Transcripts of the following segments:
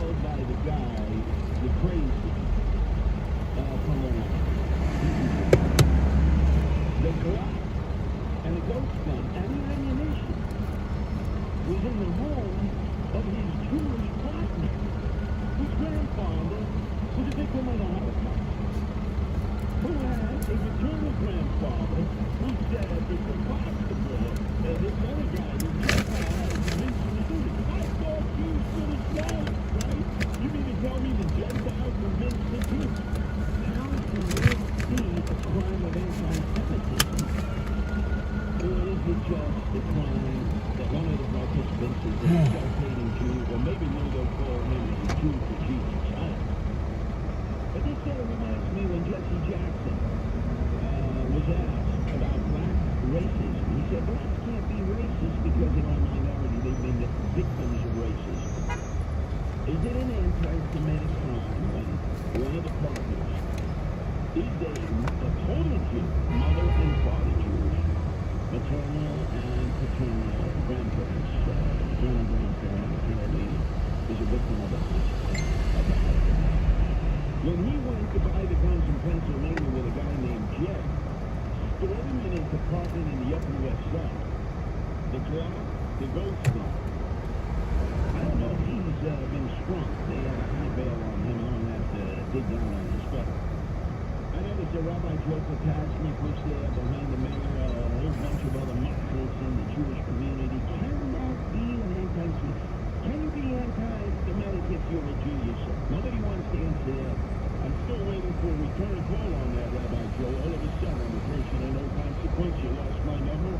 held by the guy, the crazy, from the line. The Glock and a ghost gun and the ammunition was in the home of his Jewish partner, whose grandfather was a victim of the Holocaust, who had a paternal grandfather who said it's impossible that this other guy was just had convinced him to do it. I thought you should have said it, right? You mean to tell me the Gentile convinced the Jews? How can this be a crime of anti-Semitism? Or is it just the crime that one of the participants is a self-hating Jew, or maybe no, they'll call him a Jew for Jesus' child? But this sort of reminds me when Jesse Jackson was asked about black racism. He said, blacks can't be racist because they're a minority. They've been the victims of racism. Is it an anti-Semitic crime when one of the partners is dating a total Jew, mother and father Jewish, maternal and paternal grandparents, maternal grandparent apparently is a victim of the Holocaust? When he went to buy the guns in Pennsylvania with a guy named Jed, stored him in his apartment in the Upper West Side. The Glock, the ghost gun. I don't know if he's been sprung. They had a high bail on him. I don't have to dig down on this, but I noticed that Rabbi Joe Potasnik was there behind the mayor, a whole bunch of other martyrs in the Jewish community. Can that be an anti-Semitic? Can you be anti-Semitic if you're a Jew yourself? Nobody wants to answer that. I'm still waiting for a return call on that, Rabbi Joe. All of a sudden, I'm a person of no consequence. You lost my number.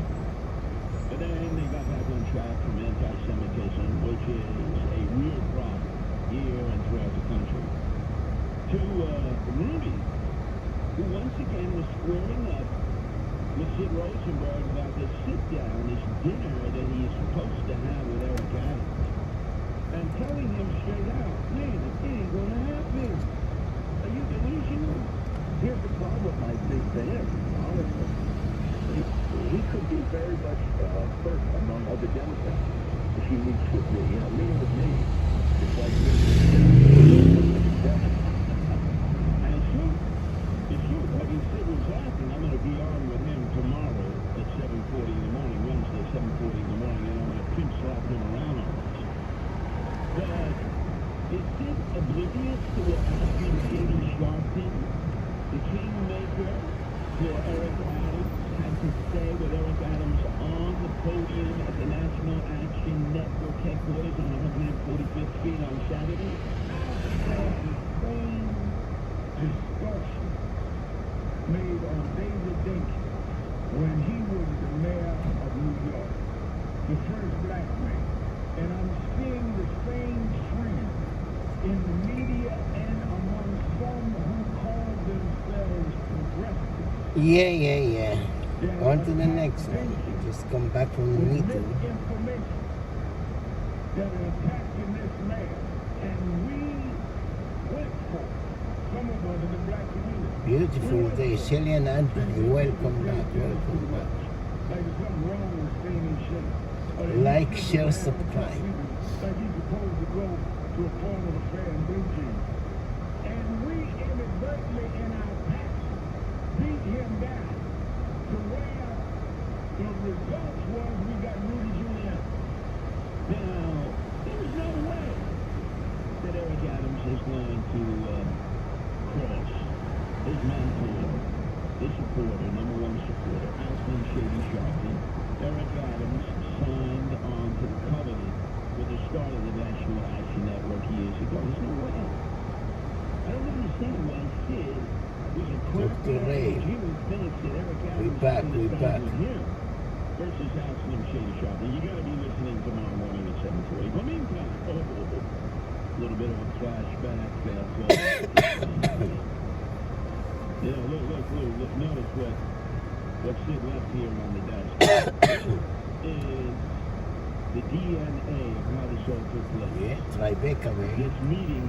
But then they got back on track from anti-Semitism, which is a real problem here and throughout the country. To Rudy, who once again was squaring up with Sid Rosenberg about this sit-down, this dinner that he is supposed to have with Eric Adams, and telling him straight out, man, it ain't gonna happen. Are you delusional? Here's the problem, I think, to him, honestly. He could be very much first among other Democrats if he meets with me. You know, meeting with me, it's like and it's true. It's true. Like he said was laughing, I'm going to be on with him tomorrow at 7:40 in the morning, Wednesday, 7:40 in the morning, and I'm going to pimp slap him around on this. But is it oblivious to what Ashley Katie Sharpton, the kingmaker for Eric Adams, had to say with Eric Adams on the podium at the National Action Network headquarters on 145th Street on Saturday? The same discussion made on David Dinkins when he was the mayor of New York, the first black man. And I'm seeing the same trend in the media and among some who call themselves progressive. Yeah. On to the next one. Just come back from the meeting. Information that are attacking this man, and we went for some of us in the black community. Beautiful day, Shelly and Anthony. Welcome back. Like there's something wrong with staying in shape. Like, share, subscribe. Like he's supposed to go to a formal affair and blue jeans. And we inadvertently in our past beat him down to where the results was we got Rudy Giuliani. Now, there is no way that Eric Adams is going to cross his mentor, his supporter, number one supporter, Ashley Shady Sharpton. Eric Adams signed on to the covenant with the start of the National Action Network years ago. There's no way. I don't understand why Sid was a critical Jimmy Phoenix that Eric Adams we back. with him versus Ashley Shady Sharpton. You got to be listening tomorrow morning at 7:40. But meantime, a little bit of a flashback. Look, notice what Sid left here on the desk is the DNA of how this all took place. Yeah, Tribeca, man. This meeting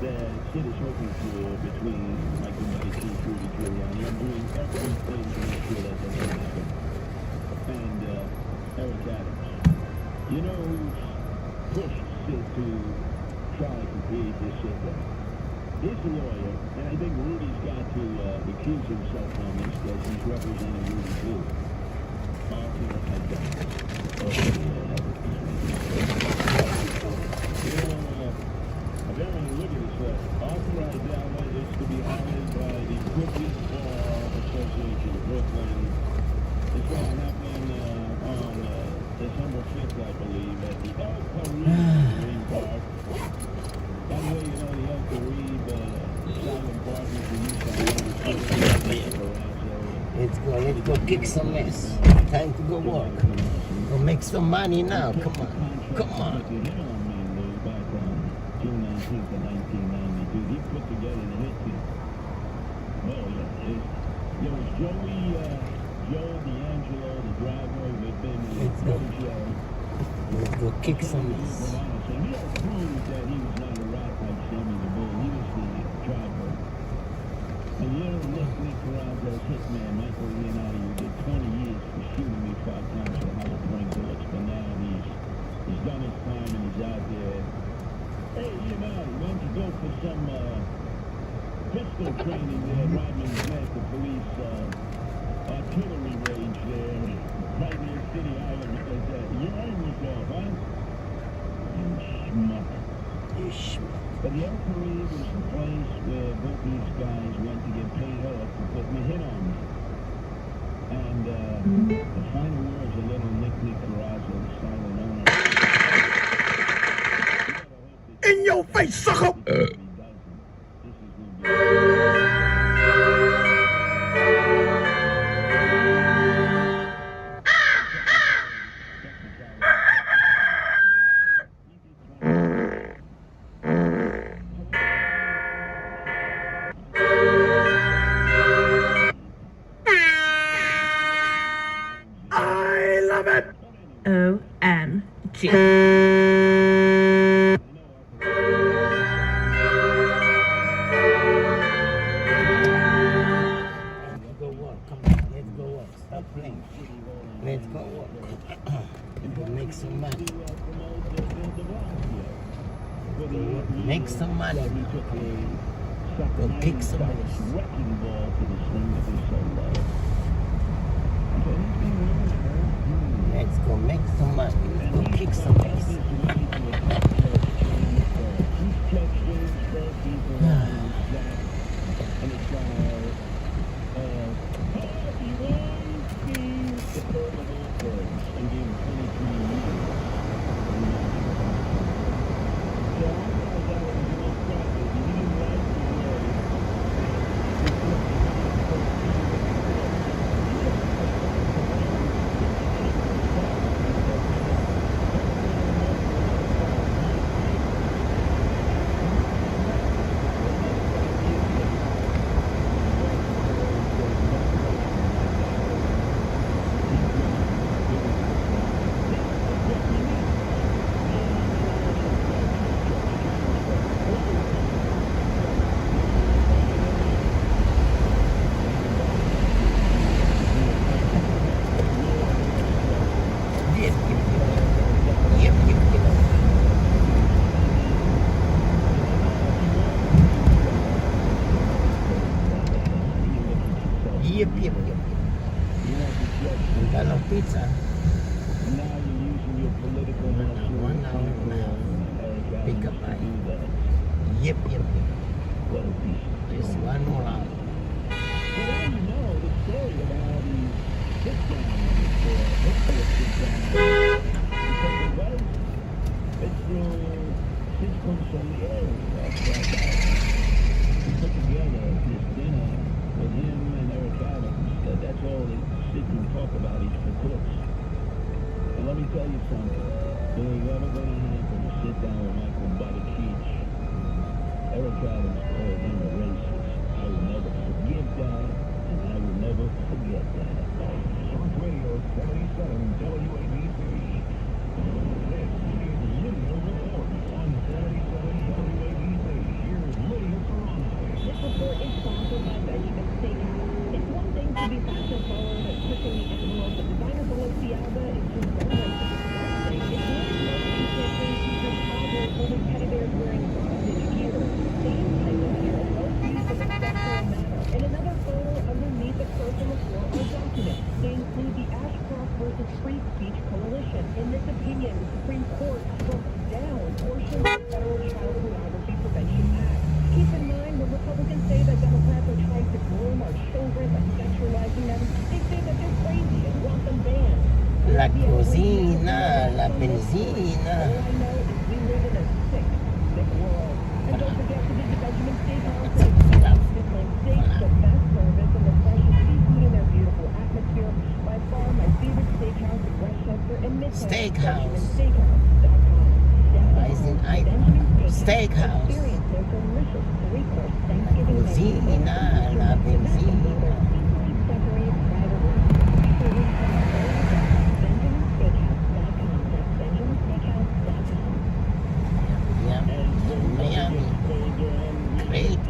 that Sid is hoping for between Michael Medici and Rudy Giuliani. I'm doing everything to make sure that doesn't happen. And Eric Adams. You know who's pushed Sid to Charlie Capri just sit there. He's the lawyer, and I think Rudy's got to recuse himself on this because he's representing Rudy too. Apparently, look at this. Authorized download is to be honored by the Crooked Bar Association of Brooklyn. It's going to happen on December 5th, I believe, at the El Caribe Marine Park. By the way, you know the El Caribe silent partners who used to Let's go kick some ass. Time to go work. Go make some money now. Come on. Come on. June 19th of 1992. He put together the hit team. Well, yeah. It was Joe D'Angelo, the driver, who had been Let's go. Let's go kick some ass. He had proved that he was not a rat like Sammy the Bull. He was the driver. A year of Nick Carrazzo's hitman, Michael Leonardo, who did 20 years for shooting me 5 times for hollow point bullets. But now he's done his time and he's out there. Hey, Leonardo, why don't you go for some pistol training there at Rodman's Neck, the police artillery range there, right near City Island, because your arm was off, huh? You schmuck. You schmuck. But the El Caribe was the place where both these guys went to get paid off for putting a hit on me. And the final words of little Nick Carrazzo, the silent owner. In your face, sucker! I love it! OMG. Let's go work. Go make some money. Make some money. Go kick some ass. Let's go make some money. Let's go kick some ass. Yep. We got no pizza. Now you're using your political muscle. 1 hour now. Pick up by. Yep. What a piece of Just 1 more hour. Well, now you know the story about how these sit-downs hopefully a sit-down. Because it was, it's through 6 months on the air. We put together this dinner with him and Eric Adams. That's all they sit and talk about is for cooks. And let me tell you something. It ain't ever going to happen to sit down with Michael Buttigieg. Eric Adams called him a racist. I will never forgive that, and I will never forget that. Sports Radio 77 WABC. This is Lydia Report on 77 WABC. Here's Lydia Ferrante. This report is sponsored by Benjamin Steakhouse. It's one thing to be fashion forward and pushing the envelope, but designer Balenciaga is just one way to be. It's really no campaign features toddlers holding teddy bears wearing Cocina, la benzina. All I know is we live in a sick, sick world. And don't forget to visit Benjamin Steakhouse and experience different steaks, the best service, and the freshest seafood in their beautiful atmosphere. By far, my favorite steakhouse in Westchester and Midtown. Steakhouse. BenjaminSteakhouse.com. As in Benjamin Steakhouse. Experience their delicious three-course Thanksgiving menu. Cocina, la benzina. Separated private rooms. Feature rooms from our very best. BenjaminSteakhouse.com. That's BenjaminSteakhouse.com. Yeah, Miami. Great. It's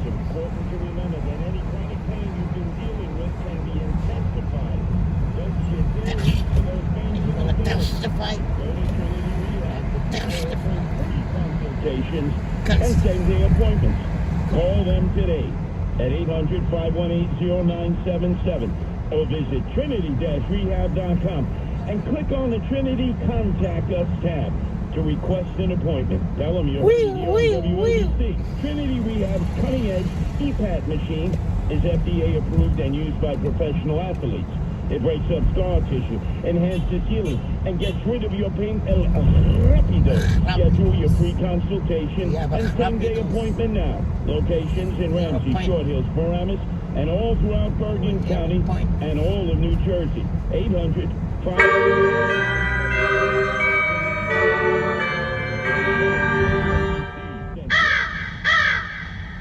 important to remember that any chronic pain you've been dealing with can be intensified. Don't you dare reach for those pain You wanna testify? Testify. consultations and same-day appointments. Call them today at 800-518-0977 or visit trinity-rehab.com and click on the Trinity Contact Us tab to request an appointment. Tell them you're WABC. Trinity Rehab's cutting-edge EPAT machine is FDA approved and used by professional athletes. It breaks up scar tissue, enhances healing, and gets rid of your pain rapido. Schedule your free consultation and same-day appointment now. Locations in Ramsey, Short Hills, Paramus, and all throughout Bergen County and all of New Jersey. 800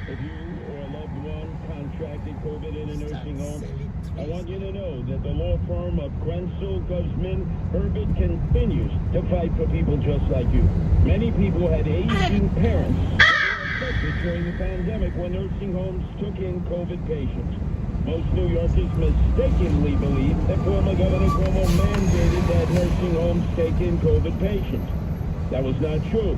If you or a loved one contracted COVID in a nursing home, I want you to know that the law firm of Grenzel, Guzman, Herbert continues to fight for people just like you. Many people had aging parents affected during the pandemic when nursing homes took in COVID patients. Most New Yorkers mistakenly believe that former Governor Cuomo mandated that nursing homes take in COVID patients. That was not true.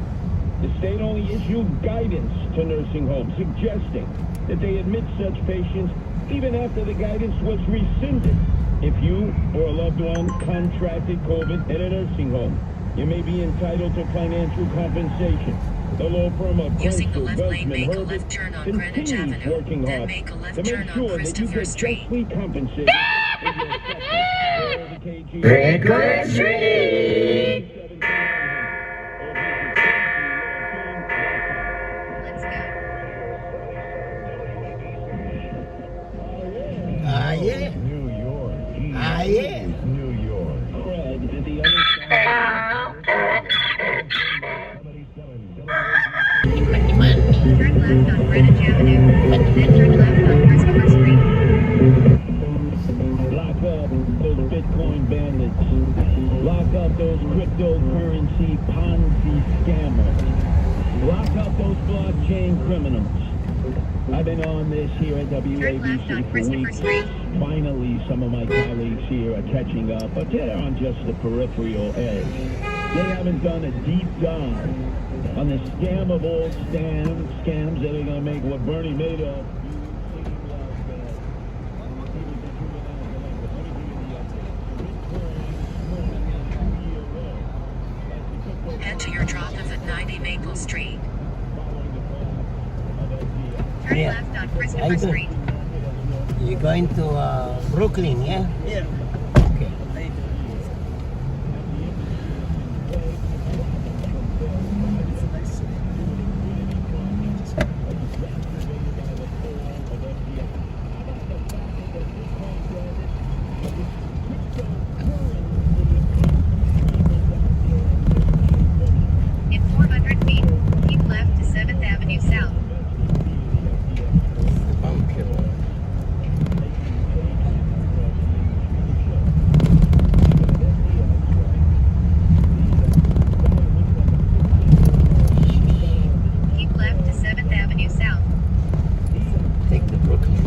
The state only issued guidance to nursing homes suggesting that they admit such patients even after the guidance was rescinded. If you or a loved one contracted COVID in a nursing home, you may be entitled to financial compensation. The law firm of Using the Grenzel, left lane, Guzman, make a Herbert left turn on Greenwich continues Avenue, working then hard make a left to make turn on sure that you Christopher get Street. justly compensated for your suffering. Request Trinity. Let's go. Ah, yeah. New York. Ah, yeah. New York. Fred to the other side. Money, money. Turn left on Greenwich Avenue, then turn left on Christopher Street. Lock up those Bitcoin bandits. Lock up those cryptocurrency Ponzi scammers. Lock up those blockchain criminals. I've been on this here at Turn left on WABC for Christopher weeks. Street. Finally, some of my colleagues here are catching up, but they're on just the peripheral edge. They haven't done a deep dive on the scam of all scams that are going to make what Bernie made of. Head to your drop off at 90 Maple Street. Turn Yeah. left on Christopher Street. You're going to Brooklyn, yeah? Yeah. Okay. In 400 feet, keep left to 7th Avenue South. Bunker. Keep left to 7th Avenue South. Take the Brooklyn.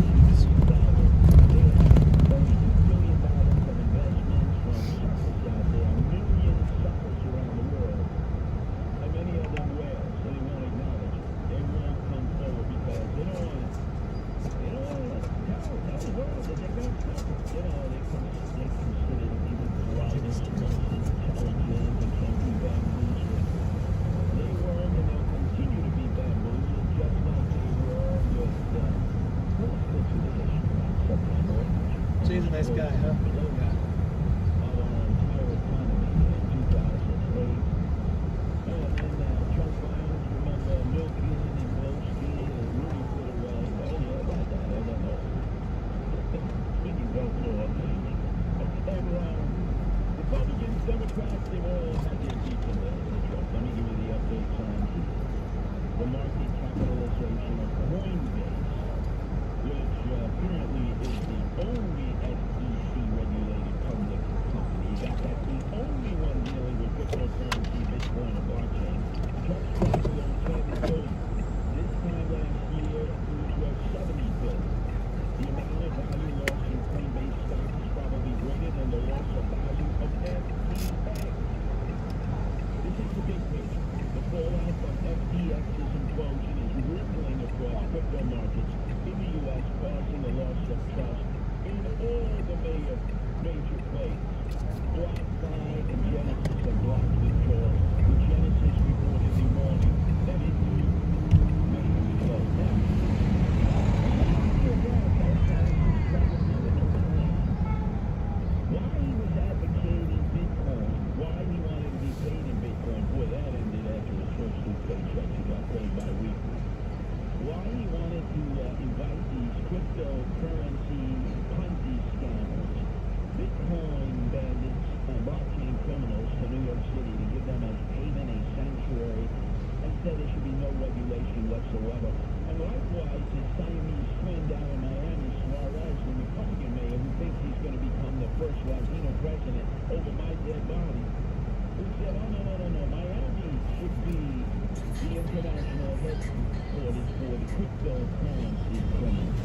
So he's a nice guy, huh? market capitalization of Coinbase, which apparently is the only SEC-regulated public company. That's the only one dealing with cryptocurrency, Bitcoin, and blockchain. Trump's profit on $7 billion. This time last year, it was $70 billion. The amount of value lost in Coinbase stock is probably greater than the loss of value of FTX. This is the big picture. The fallout from FTX's implosion is rippling across crypto markets in the U.S., causing a loss of trust in all the major players. BlockFi and Genesis have blocked withdrawals, with Genesis reportedly warning that it may slow down. Why he was advocating Bitcoin, why he wanted to be paid in Bitcoin, boy, that ended after his first 2 paychecks. He got paid bi-weekly. Why he wanted to invite these cryptocurrency Ponzi scammers, Bitcoin bandits, and blockchain criminals to New York City to give them a haven, a sanctuary, and said there should be no regulation whatsoever. And likewise, his Siamese twin down in Miami, Suarez, the Republican mayor, who thinks he's going to become the first Latino president over my dead body, who said, oh, no, Miami should be the international headquarters for the cryptocurrency criminals.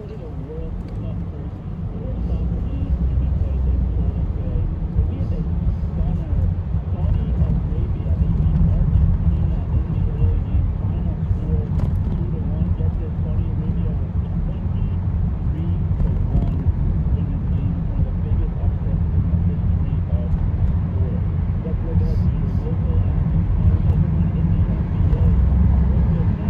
recorded a World Cup first for soccer games to be played in Total Day. But we had a stunner. Saudi Arabia, they beat Argentina in the early game. Final score 2-1. Get this, Saudi Arabia was 23-1 in this game. It's one of the biggest upsets in the history of sport. Let's look ahead to your local athletes and everyone in the NBA. With the next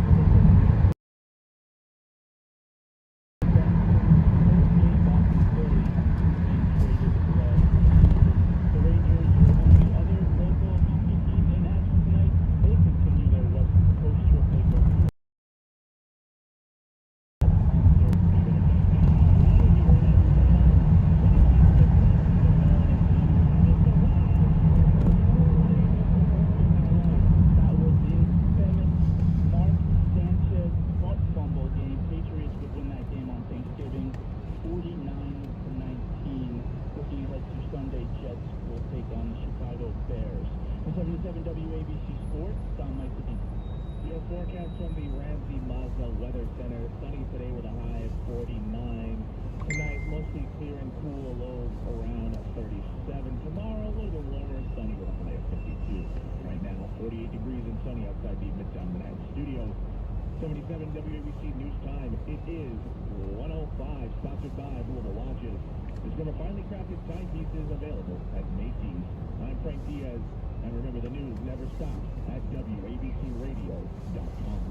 WABC Sports, Don Mike. Your forecast from the Ramsey Mazda Weather Center. Sunny today with a high of 49. Tonight, mostly clear and cool, lows around 37. Tomorrow, a little bit warmer and sunny with a high of 52. Right now, 48 degrees and sunny outside the Midtown Manhattan studios. 77 WABC News Time. It is 1:05, sponsored by Louisville Watches. Discover finely crafted timepieces available at Macy's. I'm Frank Diaz. And remember, the news never stops at WABCRadio.com.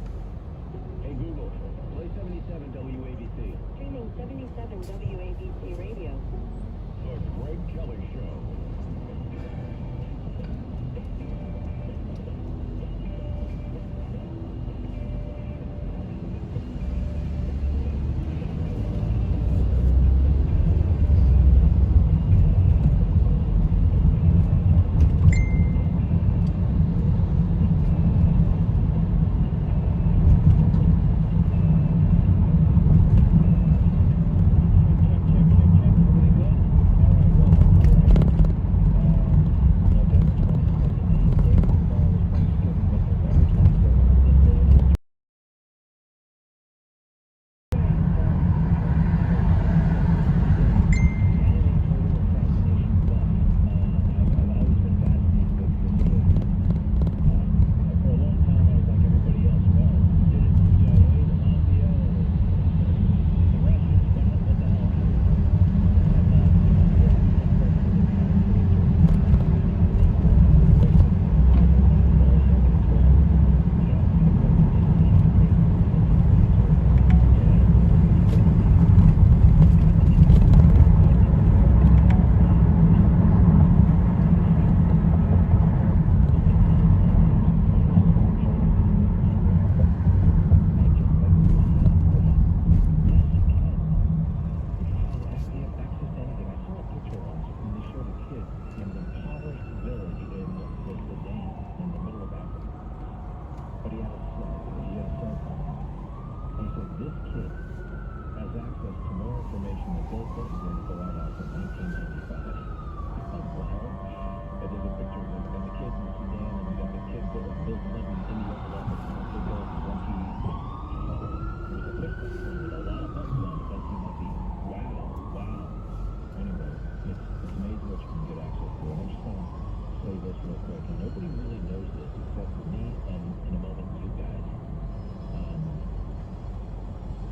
Hey Google, play 77 WABC. Streaming 77 WABC Radio. The Greg Kelly Show.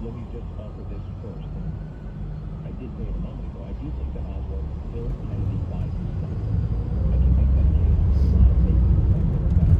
Let me just offer this first. I did say it a moment ago. I do think that Oswald still Kennedy buys his stuff. I can make that case. A lot of places that are back.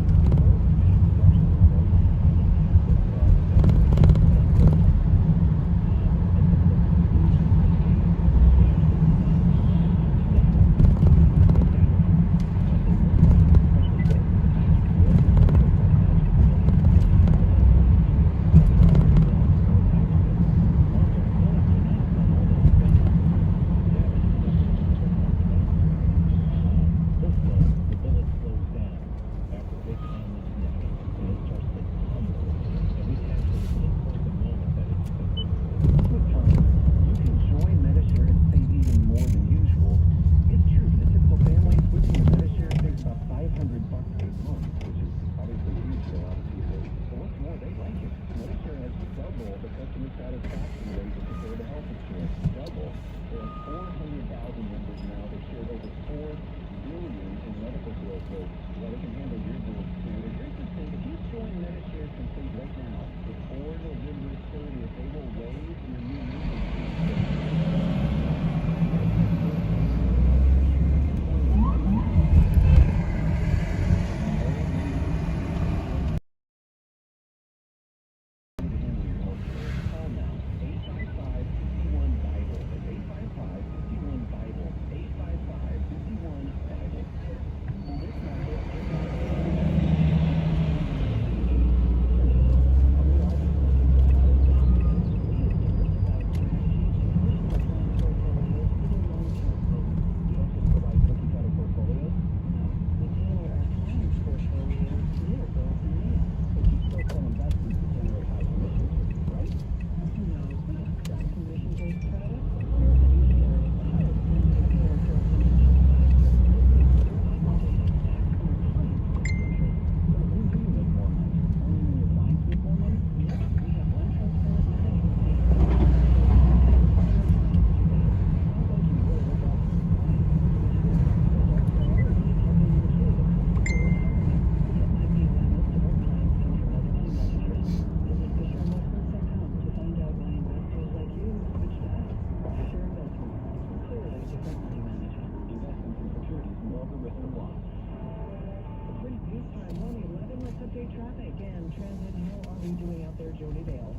Transit. How are we doing out there, Jody Dale?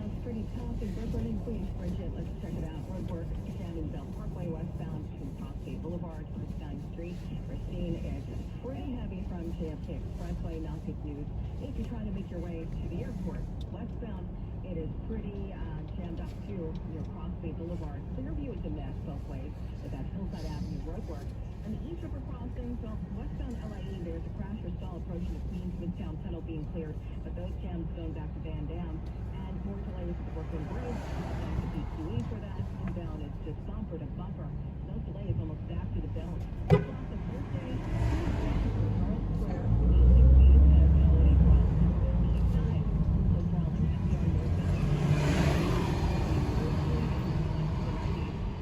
It's pretty tough in Brooklyn and Queens, Bridget. Let's check it out. Roadwork down in Bell Parkway westbound to Prospect Boulevard, First 9th Street. We're seeing it pretty heavy from JFK Expressway. Not good news if you're trying to make your way to the airport. Westbound, it is pretty jammed up too near Prospect Boulevard. Clearview is a mess both ways with that Hillside Avenue roadwork. And the East River Crossing, so westbound LIE, there's a crash or stall approaching the Queens Midtown Tunnel being cleared, but those jams going back to Van Dam. And more delays at the Brooklyn Bridge, back to BQE for that. Inbound is just bumper to bumper. No delays almost back to the belt. Across the Thursday, Charles Square, 860 as LA crosses the east side. So traveling FDR northbound.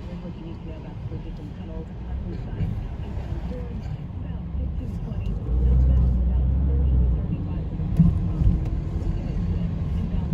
Here's what you need to know about the bridges and tunnels. Hudson side, inbound George, about 1520. Southbound, about 30 to 35 for the southbound. Inbound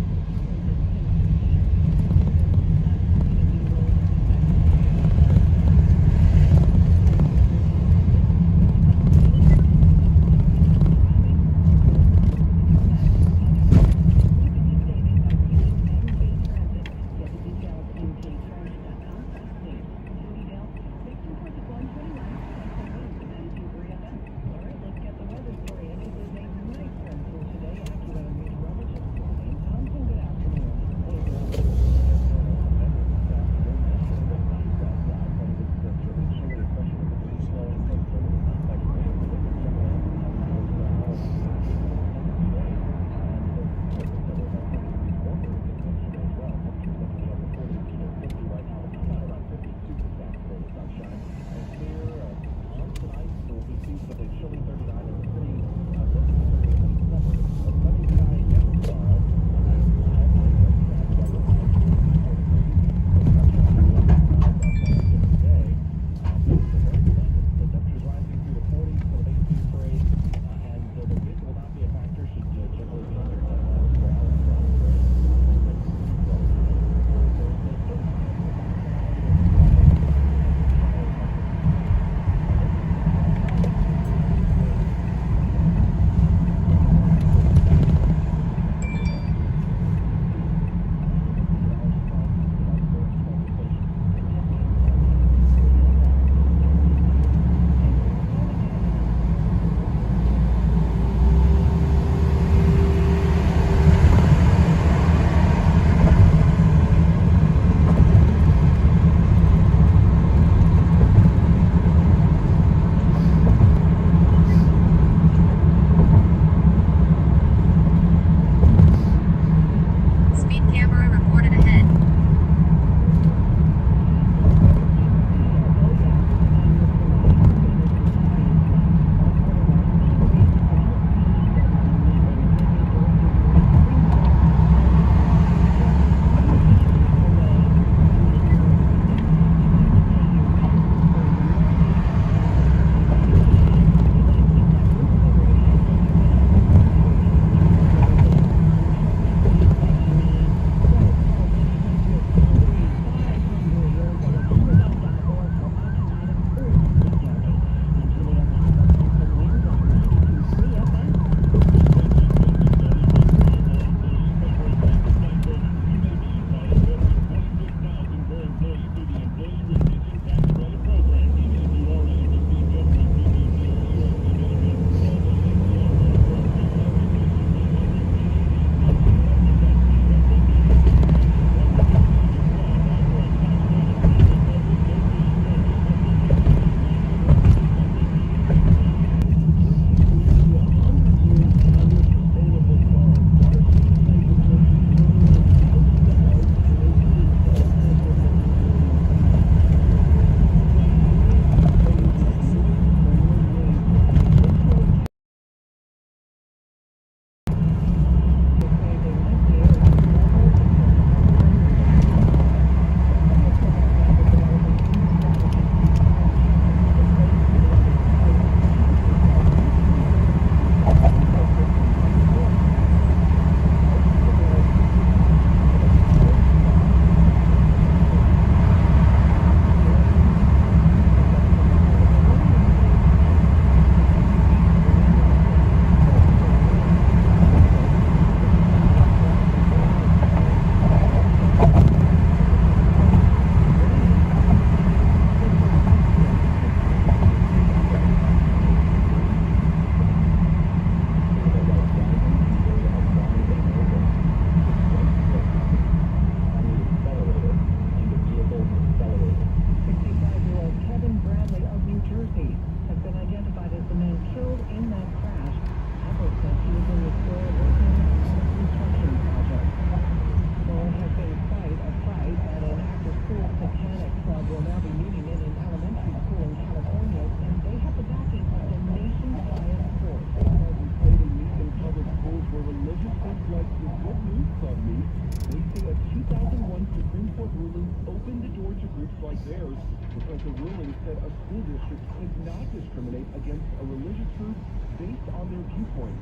like theirs because the ruling said a school district could not discriminate against a religious group based on their viewpoint,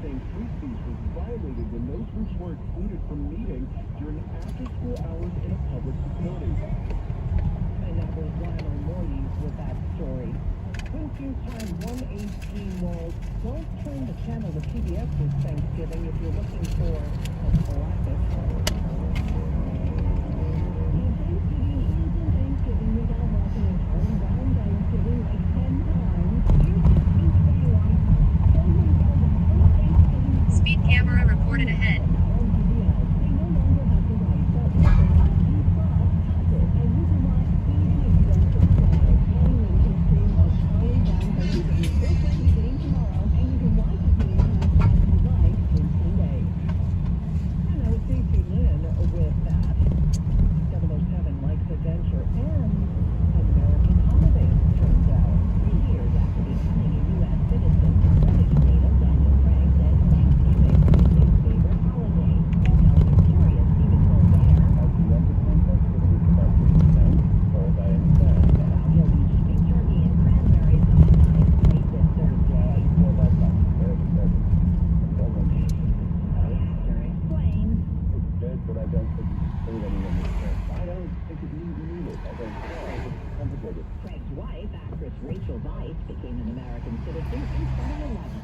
saying free speech was violated when those groups were excluded from meeting during after-school hours in a public facility. And that was Lionel Moyes with that story. Winfield time 1:18 rolls. Don't turn the channel to PBS this Thanksgiving if you're looking for a classic. Thanksgiving without watching a turn down Thanksgiving like 10 times. Speed camera reported ahead. Craig's wife, actress Rachel Weisz, became an American citizen in 2011.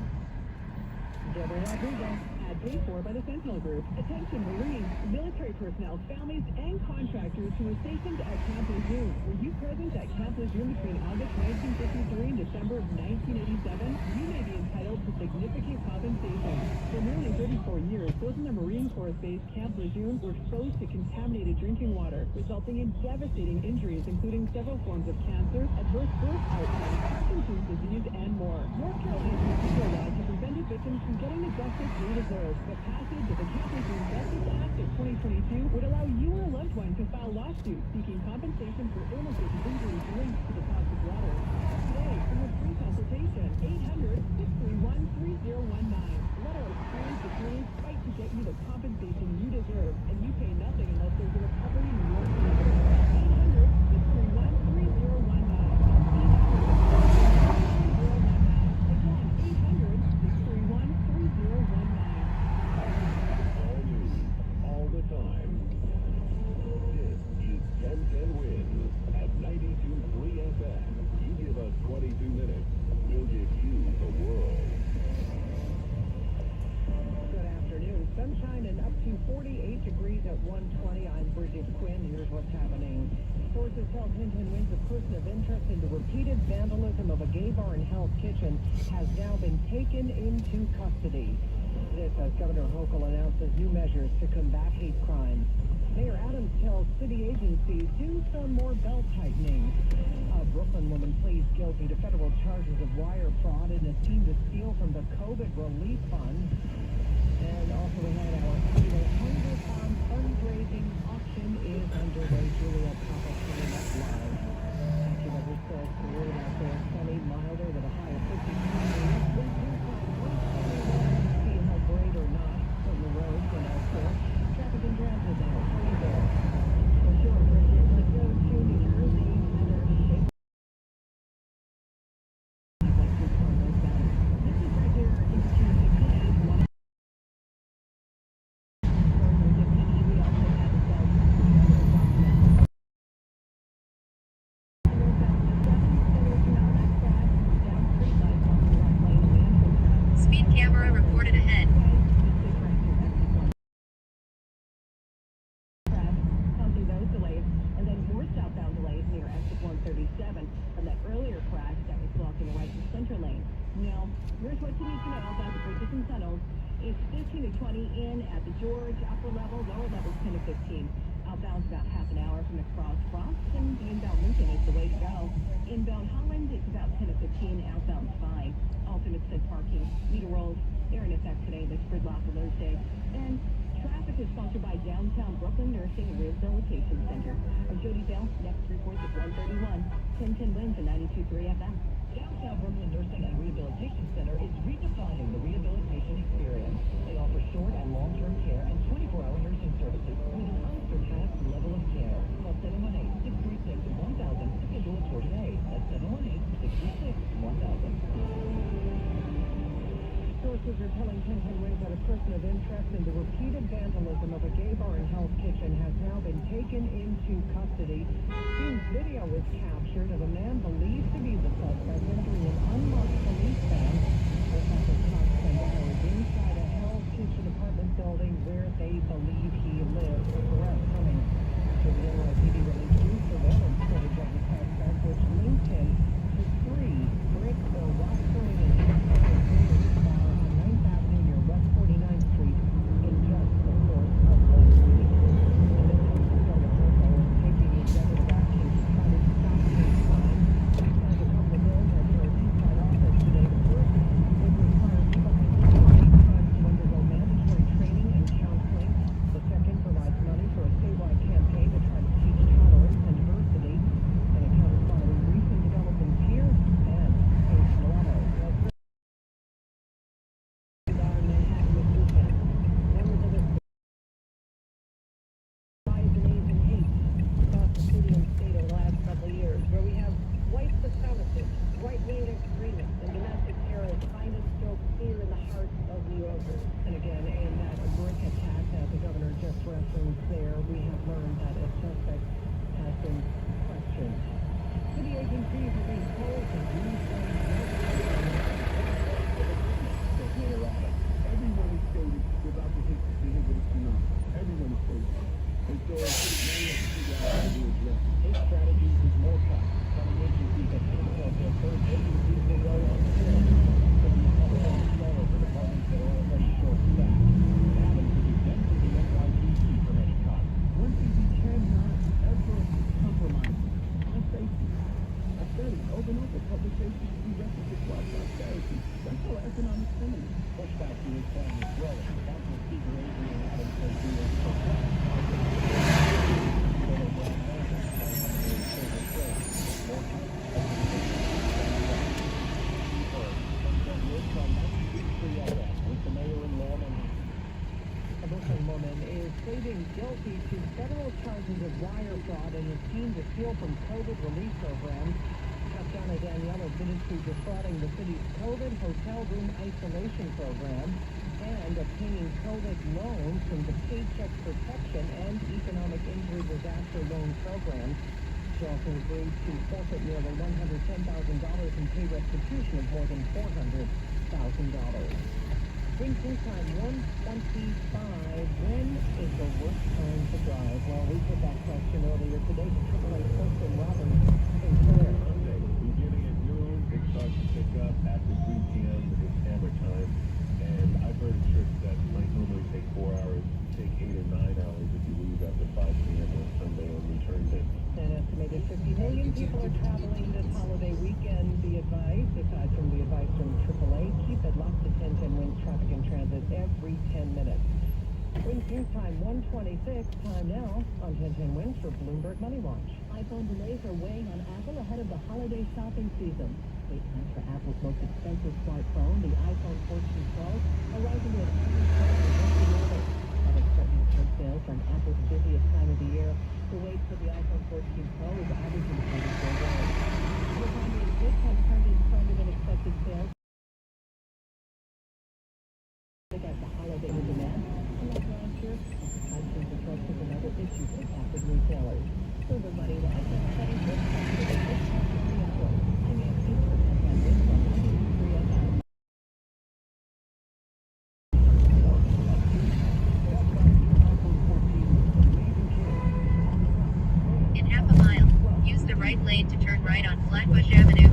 Deborah Rodriguez, ad paid for by the Sentinel Group. Attention Marines, military personnel, families, and contractors who were stationed at Camp Lejeune. Were you present at Camp Lejeune between August 1953 and December of 1987? You may be entitled to significant compensation. For nearly 34 years, those in the Marine Corps base Camp Lejeune were exposed to contaminated drinking water, resulting in devastating injuries, including several forms of cancer, adverse birth outcomes, Parkinson's disease, and more. North Carolina's procedural laws have prevented victims from getting the justice they deserve. The passage of the Camp Lejeune Justice Act of 2022 would allow you or a loved one to file lawsuits seeking compensation for illnesses and injuries linked to the toxic water. Today, for your free consultation, 800-631-3019. Let our experienced attorneys fight to get you the compensation you deserve, and you pay nothing unless there's a recovery in your favor. 22 minutes. We'll give you the world. Good afternoon. Sunshine and up to 48 degrees at 120. I'm Bridget Quinn. Here's what's happening. Sources tell Hinton Winds a person of interest in the repeated vandalism of a gay bar and Hell's Kitchen has now been taken into custody. This as Governor Hochul announces new measures to combat hate crimes. Mayor Adams tells city agencies do some more belt tightening. A Brooklyn woman pleads guilty to federal charges of wire fraud in a scheme to steal from the COVID relief fund. And also we had our annual 100-pound fundraising auction is underway. Julia Papa coming up live. AccuWeather says the road out there sunny, milder with a high of 52 degrees. See how great or not from the roads and elsewhere. Traffic and transit now. How are you there? For sure, Bridget. Let's go to New Jersey. Weather shape. This is right here in Tuesday. Speed camera reported ahead. Those delays, and then more southbound delays near exit 137 from that earlier crash that was blocking the right to center lane. Now, here's what you need to know about the bridges and tunnels. It's 15 to 20 in at the George, upper level, lower levels 10 to 15. Outbound's about half an hour from the crosswalk, and inbound Lincoln is the way to go. Inbound Holland is about 10 to 15, outbound's fine. Alternate said parking, meter rolls, they're in effect today, this gridlock alert day. And traffic is sponsored by Downtown Brooklyn Nursing and Rehabilitation Center. I'm Jody Bell, next reports at 1:31. 1010 wins and 92.3 FM. Downtown Brooklyn Nursing and Rehabilitation Center is redefining the rehabilitation experience. They offer short and long-term care and 24-hour nursing services with an unsurpassed level of care. Call 718-636-1000 Sources are telling 1010 Wins that a person of interest in the repeated vandalism of a gay bar and Hell's Kitchen has now been taken into custody. Soon video was captured of a man believed to be the suspect entering an unmarked police van. This after cops spent hours inside a Hell's Kitchen apartment building where they believe he lives. With arrest coming after the NYPD released new surveillance footage of the suspect, which linked him to 3 brick or rock-throwing and bar on 9th Avenue near West 49th Street in just the course of 1 week. The victim fulfilled a photo and taking executive action to try to stop his crime. Outside a couple of bills at their Eastside office today. The first would require people to undergo mandatory training and counseling. The second provides money for a statewide campaign to try to teach tolerance and diversity. An account is following recent developments here and in Toronto. Manhattan this weekend. Members of the biases and hate across the city and state over the last couple of years, where we have white supremacists, right-wing extremists, and domestic terrorists trying to stoke fear in the hearts of New Yorkers. And again, in that brick attack that the governor just referenced there, we have learned that a suspect has been questioned. City agencies are being told to do Everyone is stated without the hit decision with a tsunami. Everyone is stated. And so it's really have to figure out how to address it. his strategies is more cost. Some agencies have taken up their first agencies will go on sale. So the public is slower for departments that are already short-staffed. Adam could exempt the NYPD from any cost. One thing we cannot ever compromise on safety. I said it over and over. Public safety should be requisite for our prosperity. That's our economic stimulus. Pushback to this plan is growing. Council Speaker Adrian Adams says he will A Brooklyn woman is pleading guilty to federal charges of wire fraud and is seen to steal from COVID relief programs. Tatiana Danielle admitted to defrauding the city's COVID hotel room isolation program and obtaining COVID loans from the Paycheck Protection and Economic Injury Disaster Loan programs. She also agreed to forfeit nearly $110,000 and pay restitution of more than $400,000. Drinking time 1:25. When is the worst time to drive? Well, we put that question earlier today to AAA spokesman Robin Sinclair. Monday, beginning at noon, it starts to pick up. After 3 p.m., it's hammer time. And I've heard of trips that might normally take 4 hours, take 8 or 9 hours if you leave after 5 p.m. on Sunday and return then. An estimated 50 million people are traveling this holiday weekend. The advice, aside from the advice from AAA, keep it locked to 1010 Wins traffic and transit every 10 minutes. Wins News Time 1:26. Time now on 1010 Wins for Bloomberg Money Watch. iPhone delays are weighing on Apple ahead of the holiday shopping season. Wait times for Apple's most expensive smartphone, the iPhone 14 Pro, are rising to an average price of $1. Public starting to turn sales from Apple's busiest time of the year. The wait for the iPhone 14 Pro is averaging $24. The economy is this has turned in stronger than expected sales. As the holiday demand, unlike last year, supply chain disruptions and other issues impacted retailers. Silver Money Watch is setting good time for the first time to see outward. I'm Nancy and Wins from 93 FM. In half a mile, use the right lane to turn right on Flatbush Avenue.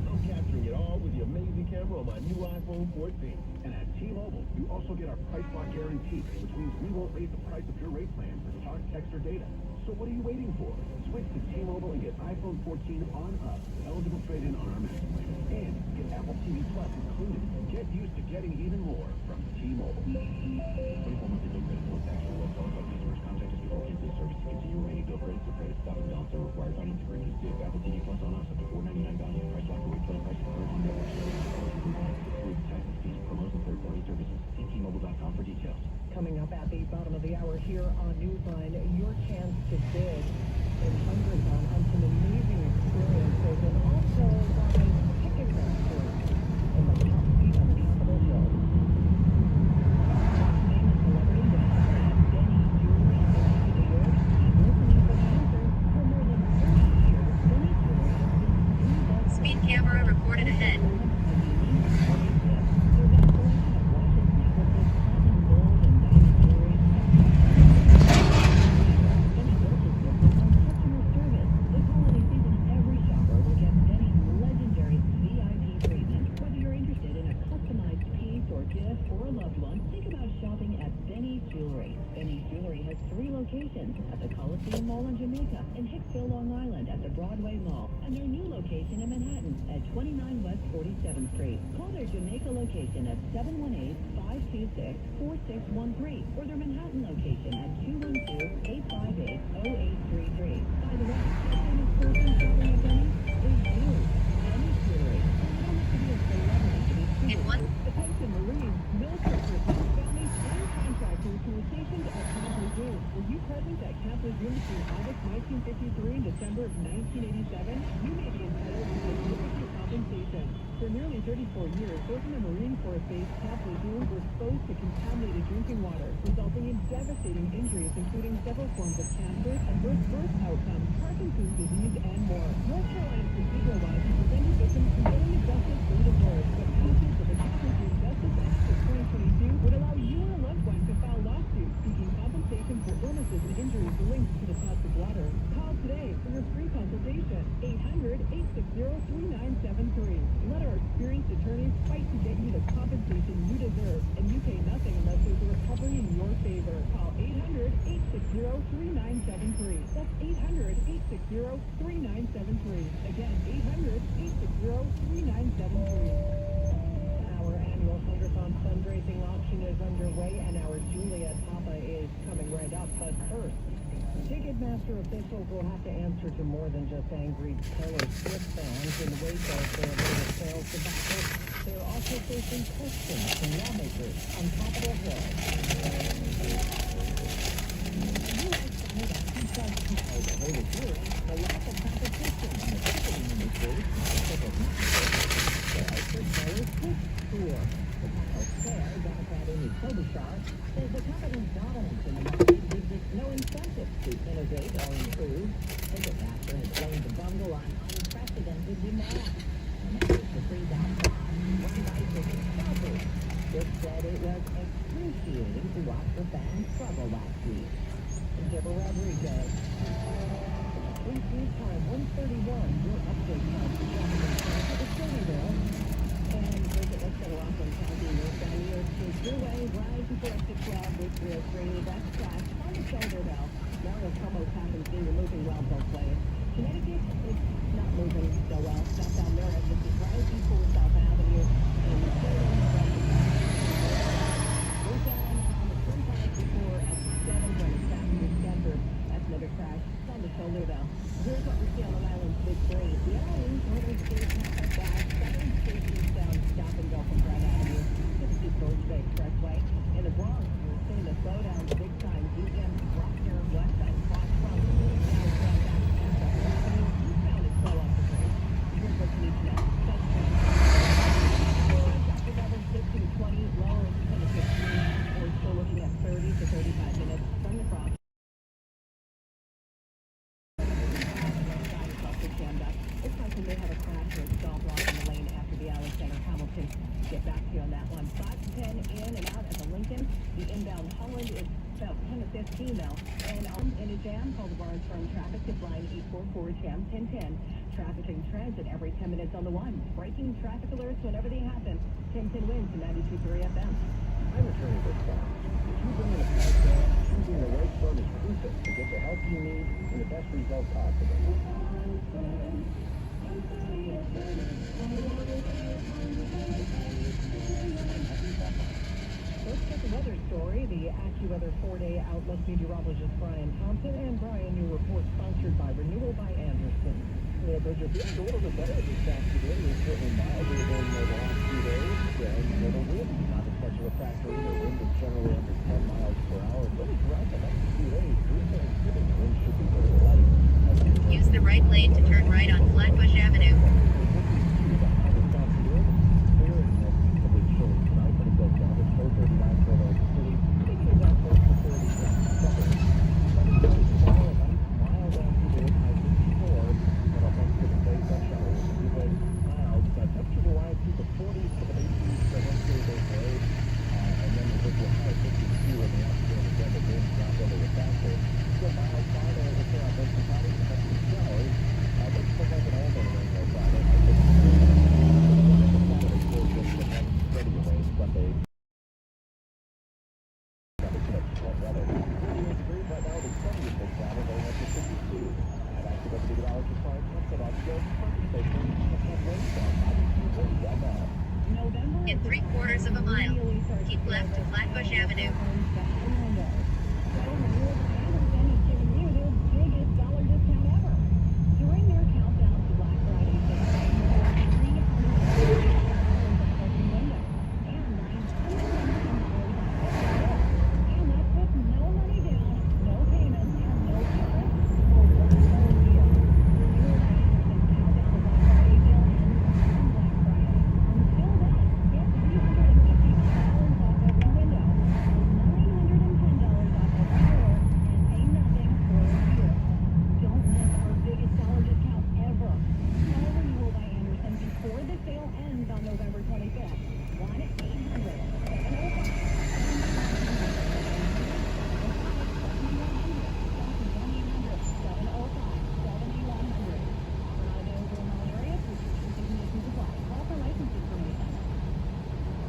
I'm capturing it all with the amazing camera on my new iPhone 14. And at T-Mobile, you also get our price lock guarantee, which means we won't raise the price of your rate plan for talk, text, or data. So what are you waiting for? Switch to T-Mobile and get iPhone 14 on us, eligible trade-in on our master plan, and get Apple TV Plus included. Get used to getting even more from T-Mobile. 24 monthly bill credit for tax or qualified customers. Contact us before cancel service to continue remaining bill credits or credit stop and balance or required finance agreements. Save Apple TV Plus on us up to $4.99 value. Price lock rate plan price of current network service. Taxes, fees, promos, and third-party services. See T-Mobile.com for details. Coming up at the bottom of the hour here on Newsline, your chance to bid in hundreds on some amazing experiences and also by Ticketmaster in the Hot Seat on Capitol Hill. Famous celebrity that has Denny Jewelry in New York. Keep listening for the answer. For more than 30 years, Denny Jewelry has been the best. Speed camera reported ahead. For a loved one, think about shopping at Benny's Jewelry. Benny's Jewelry has 3 locations at the Coliseum Mall in Jamaica, in Hicksville, Long Island at the Broadway Mall, and their new location in Manhattan at 29 West 47th Street. Call their Jamaica location at 718-526-4613 or their Manhattan location at 212-858-0833. By the way, the famous person shopping at Benny's is you. Benny's Jewelry. And you don't have to be a celebrity to be In one Attention Marines, military personnel, families, and contractors who were stationed at Camp Lejeune. Were you present at Camp Lejeune between August 1953 and December of 1987? You may be entitled to significant compensation. For nearly 34 years, those in the Marine Corps base Camp Lejeune were exposed to contaminated drinking water, resulting in devastating injuries, including several forms of cancer, adverse birth outcomes, Parkinson's disease, and more. North Carolina's procedural laws have prevented victims from getting the justice they deserve, but passage of the Camp Lejeune Justice Act of 2022 would allow you or a loved one to file lawsuits seeking compensation for illnesses and injuries linked to the toxic water. Call today for your free consultation. 800-860-3973. Let our experienced attorneys fight to get you the compensation you deserve, and you pay nothing unless there's a recovery in your favor. Call 800-860-3973. That's 800-860-3973. Again, 800-860-3973. Our annual Thunderthon fundraising auction is underway, and our Juliet Papa is coming right up. But first, Ticketmaster officials will have to answer to more than just angry Taylor Swift fans in the wake of their latest sales debacle. They are also facing questions from lawmakers on Capitol Hill. You might find that because of the latest hearing, the lack of competition in the ticketing industry, Taylor Swift tour. The Tahoe Fair, Democrat Amy Klobuchar, says the company's dominance in the market gives it no incentive to innovate or improve. Ticketmaster has blamed the bungle on unprecedented demand. The free.com, run by ticket scalpers. It said it was excruciating to watch the fans struggle last week. Deborah Rodriguez. 3 time, 1:31. Your update time for shopping in the Sunnyvale. And Bridget, let's go to Rockland County. North New York State Thruway, rise before exit 12, Route 303. That's fast. On the shoulder bell. Now the Como happens to be moving well both ways. Connecticut is not moving so well. Southbound Merritt, this is right before South Avenue. And the Salem from the goes down on the turnpike before at 7 when it's back to Stanford. That's another crash. It's on the shoulder bell. Here's what we see on Long Island's Big 3. The Island, Northern State, not that bad. Southern State eastbound, stop and go from Grand Avenue to the George Bay Expressway. In the Bronx, we're seeing the slowdown big time. Eastbound, Rockner, westbound, Fox Front, southbound, back to Avenue. Eastbound is slow off the bridge. Here's what you need to know. That's traffic levels 15 to 20, lower is 10 to 15. We're still looking at 30 to 35 minutes from the cross. Looks like we may have a crash or a stall block in the lane after the Alexander Hamilton. Get back to you on that one. 5 to 10 in and out at the Lincoln. The inbound Holland is about 10 to 15 now. And in a jam, call the Barnes Firm Traffic to line 844-JAM-1010. Traffic in transit every 10 minutes on the one. Breaking traffic alerts whenever they happen. 1010 wins to 92.3 FM. I'm returning this call. If you bring in a car sale, choosing the right firm is crucial to get the help you need and the best result possible. Let's check the weather story. The AccuWeather 4-day outlook meteorologist Brian Thompson. And Brian, your report sponsored by Renewal by Anderson. Yeah, Bridget, feels a little bit better this afternoon. It's certainly milder than the last few days. And the wind, not as much of a factor either. Wind is generally under 10 miles per hour. But it's right, In 3/4 of a mile, keep left to Flatbush Avenue. During their countdown to Black Friday sale, and that's with no money down, no payments, and no interest for one whole year. Countdown to Black Friday sale ends on Black Friday. Until then, get $350 off every window, $910 off every door, and pay nothing for a year. Don't miss our biggest dollar discount ever. Call Renewal by Anderson before the sale ends on November 25th. 1-800-705-7100. Available in all areas with restricted conditions apply. Call for license information.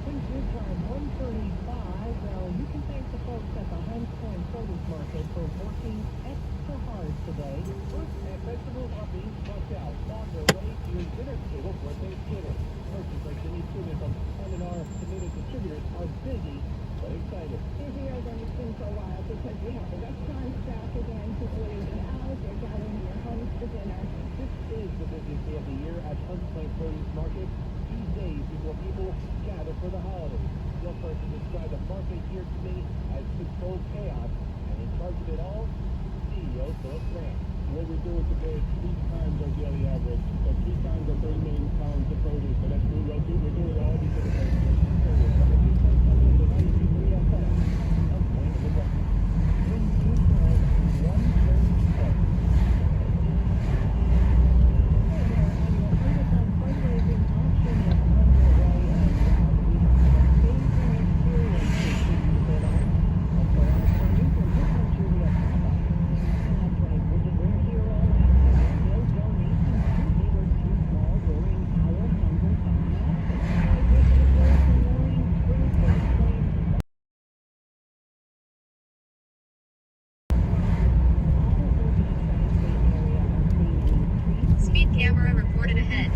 Since this time, 1:35, well, you can thank the folks at the Hunts Point Produce Market for working extra hard today. Fruit and vegetables are being flushed out on their way to your dinner table for Thanksgiving. Merchants like Jimmy Tuna from M&R Tomato Distributors are busy but excited. Busier than it's been for a while because we have the restaurants back again. People are eating out, they're gathering their homes for dinner. This is the busiest day of the year at Hunts Point Produce Market. 2 days before people gather for the holidays. One person described the market here to me as controlled chaos, and in charge of it all, CEO Philip Grant. What we're doing today is 3 times our daily average. So 3 times our 30 million pounds of produce. So that's we're doing it all because of that. Speed camera reported ahead.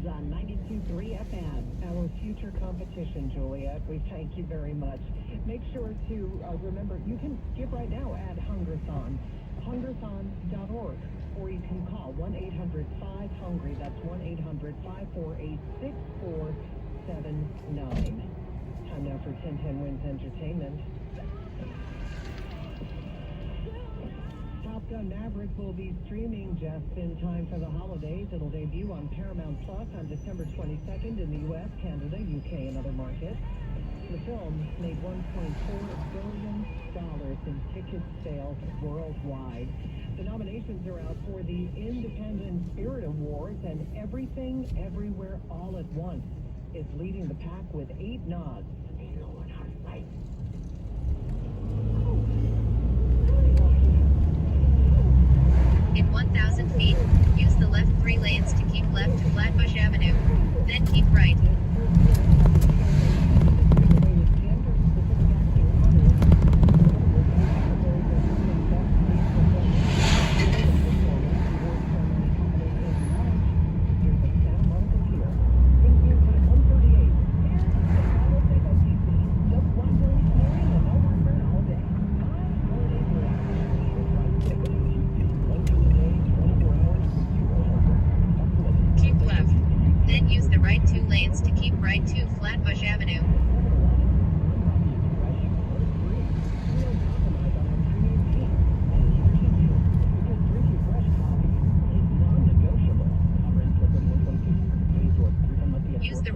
On 92.3 FM. Our future competition, Juliet. We thank you very much. Make sure to remember, you can give right now at Hungerthon, hungerthon.org, or you can call 1-800-5-HUNGRY. That's 1-800-548-6479. Time now for 1010 Wins Entertainment. Top Gun Maverick will be streaming just in time for the holidays. It'll debut on Paramount Plus on December 22nd in the U.S., Canada, UK, and other markets. The film made $1.4 billion in ticket sales worldwide. The nominations are out for the Independent Spirit Awards, and Everything, Everywhere, All at Once is leading the pack with 8 nods. In 1,000 feet, use the left 3 lanes to keep left to Flatbush Avenue. Then keep right.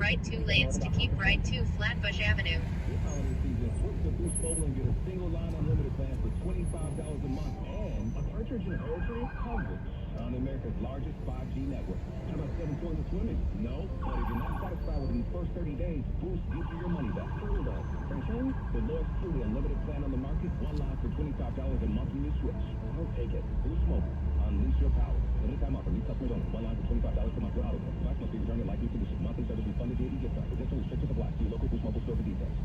right 2 lanes to keep right to Flatbush Avenue. This holiday season, switch to Boost Mobile and get a single line unlimited plan for $25 a month and a Partridge in poetry? Hundreds. On America's largest 5G network. How about 7 points of swimming? No, but if you're not satisfied within the first 30 days, Boost gives you your money back. Hold on. Franchise? The lowest truly unlimited plan on the market. One line for $25 a month when you switch. I'll take it. Boost Mobile. Unleash your power. Limited time offer. New customers only. One line for $25 per month with auto pay. Price must be returned at likely condition. Monthly service refunded via gift card. Additional restrictions apply. See your local Boost Mobile store for details.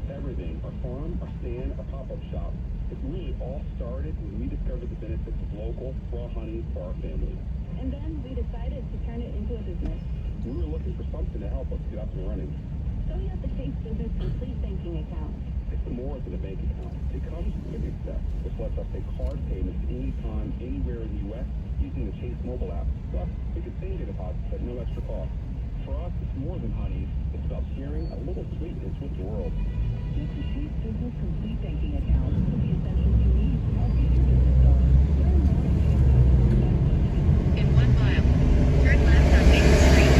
Everything, our farm, our stand, our pop-up shop. It really all started when we discovered the benefits of local raw honey for our family. And then we decided to turn it into a business. We were looking for something to help us get up and running. So we have the Chase Business Complete Banking Account. It's more than a bank account. It comes with a step. This lets us take card payments anytime, anywhere in the U.S. using the Chase mobile app. Plus, we can save your deposits at no extra cost. For us, it's more than honey. It's about sharing a little sweetness with the world. With the Chase Business Complete Banking Account, with the essentials you need to help get your business going. Learn more at chase.com. In 1 mile, turn left on Maple Street.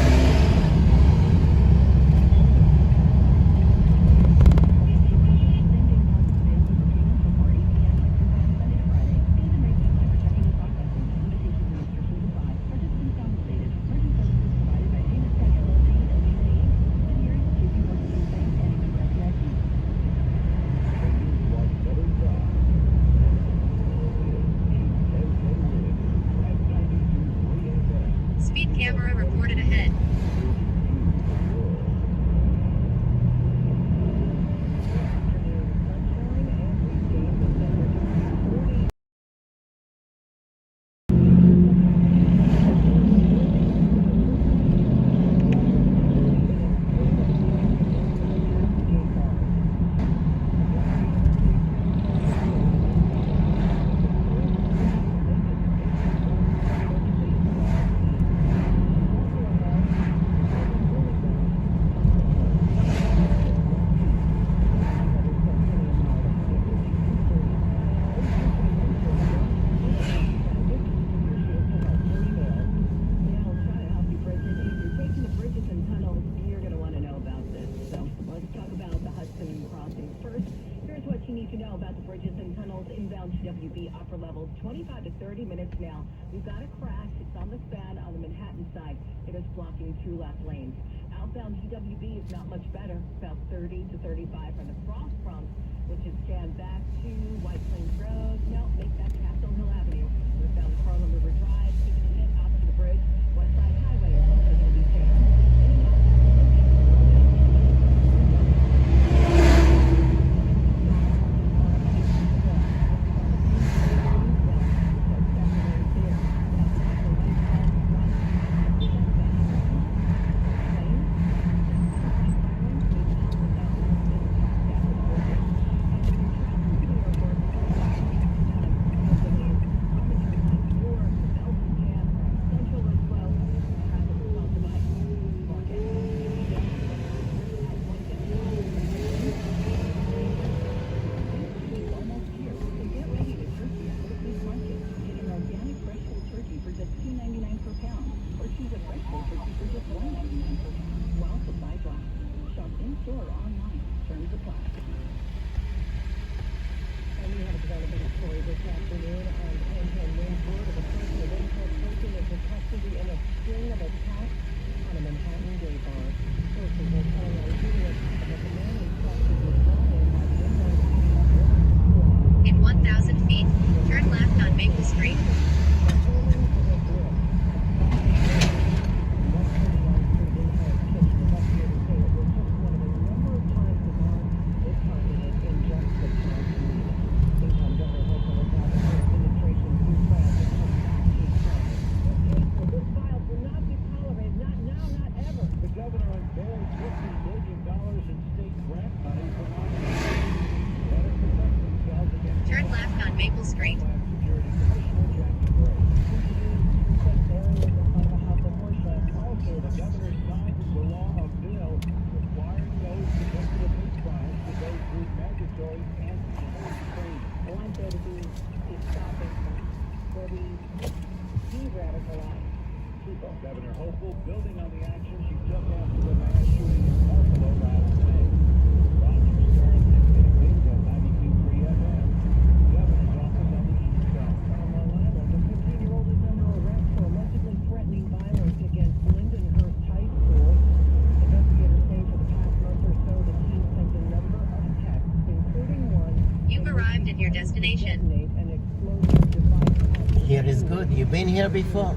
Speed camera reported ahead. Upper levels 25 to 30 minutes now. We've got a crash. It's on the span on the Manhattan side. It is blocking 2 left lanes. Outbound GWB is not much better. About 30 to 35 from the cross front, which is jammed back to White Plains Road. No, make that Capitol Hill Avenue. Westbound Harlem River Drive, keeping it in opposite the bridge. Westside Highway is also going to be jammed. In 1,000 feet, turn left on Maple Street. Turn left on Maple Street. Governor hopeful, building on the action she took after the mass shooting in Buffalo last May. Roger Stern, 686 at 92.3 FM. Governor's office on the east side. Here is good. You been here before?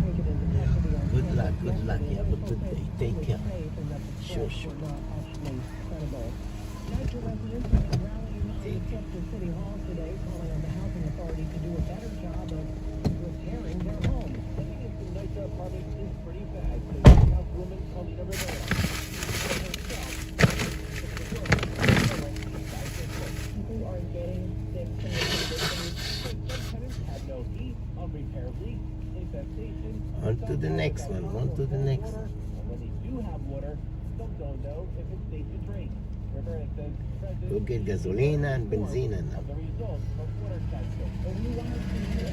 Good luck, good luck. You have a good day. Take care. Sure, sure. Nitro residents are rallying on Chester City Hall today, calling on the housing authority to do a better job of repairing their homes. Living in some Nitro apartments is pretty bad, so Councilwoman Paulina Rivera. People are getting sick from the conditions. Some tenants had no heat, unrepaired leaks, infestation. On to the next one. On to the next one. And when they do have water, some don't know if it's safe to drink. Rivera says president Go get gasolina and benzina now. of the results of water testing. But we want to see how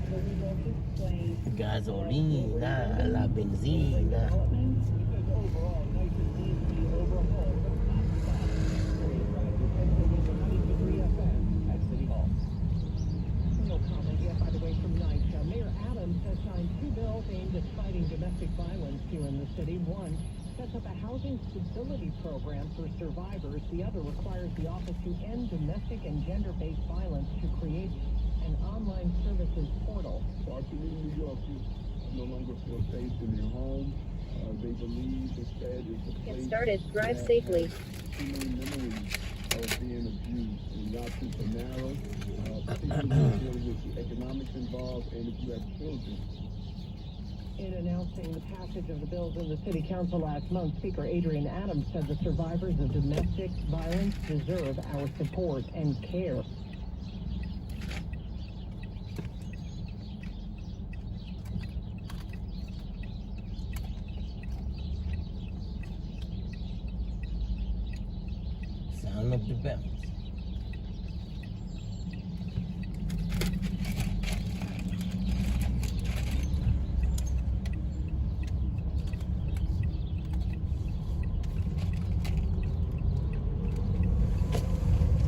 the results explain Gasolina, la benzina. development. He says overall, NYCHA needs to be overhauled, but not fast. Area Francis and WC93 FM at City Hall. No comment yet, by the way, from NYCHA. Mayor Adams has signed 2 bills aimed at fighting domestic violence here in the city. One sets up a housing stability program for survivors. The other requires the office to end domestic and gender-based violence to create an online services portal. Washington, New Yorkers no longer feel safe in their home. They believe the Fed is a Get place started. Drive that safely. has too many memories of being abused. And the options are narrow, particularly dealing with the economics involved, and if you have children. In announcing the passage of the bills in the city council last month, Speaker Adrian Adams said the survivors of domestic violence deserve our support and care. Sound of the bells.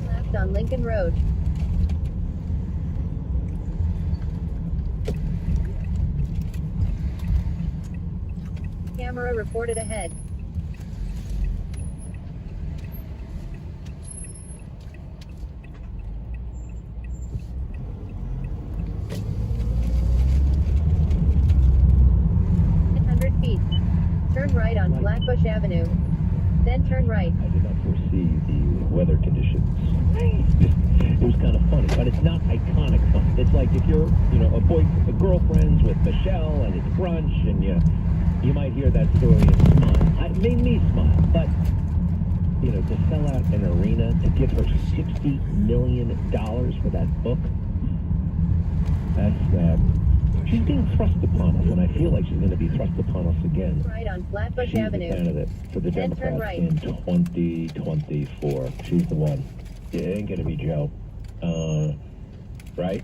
Left on Lincoln Road. Camera reported ahead. Turn right on Flatbush Avenue. Then turn right. I did not foresee the weather conditions. It was kind of funny, but it's not iconic fun. It's like if you're, a girlfriend's with Michelle and it's brunch and you might hear that story and smile. It made me smile, but to sell out an arena, to give her $60 million for that book, that's she's being thrust upon us, and I feel like she's going to be thrust upon us again. Right on Flatbush She's Avenue. the candidate for the Then turn Democrats right. in 2024. She's the one. It ain't going to be Joe. Right.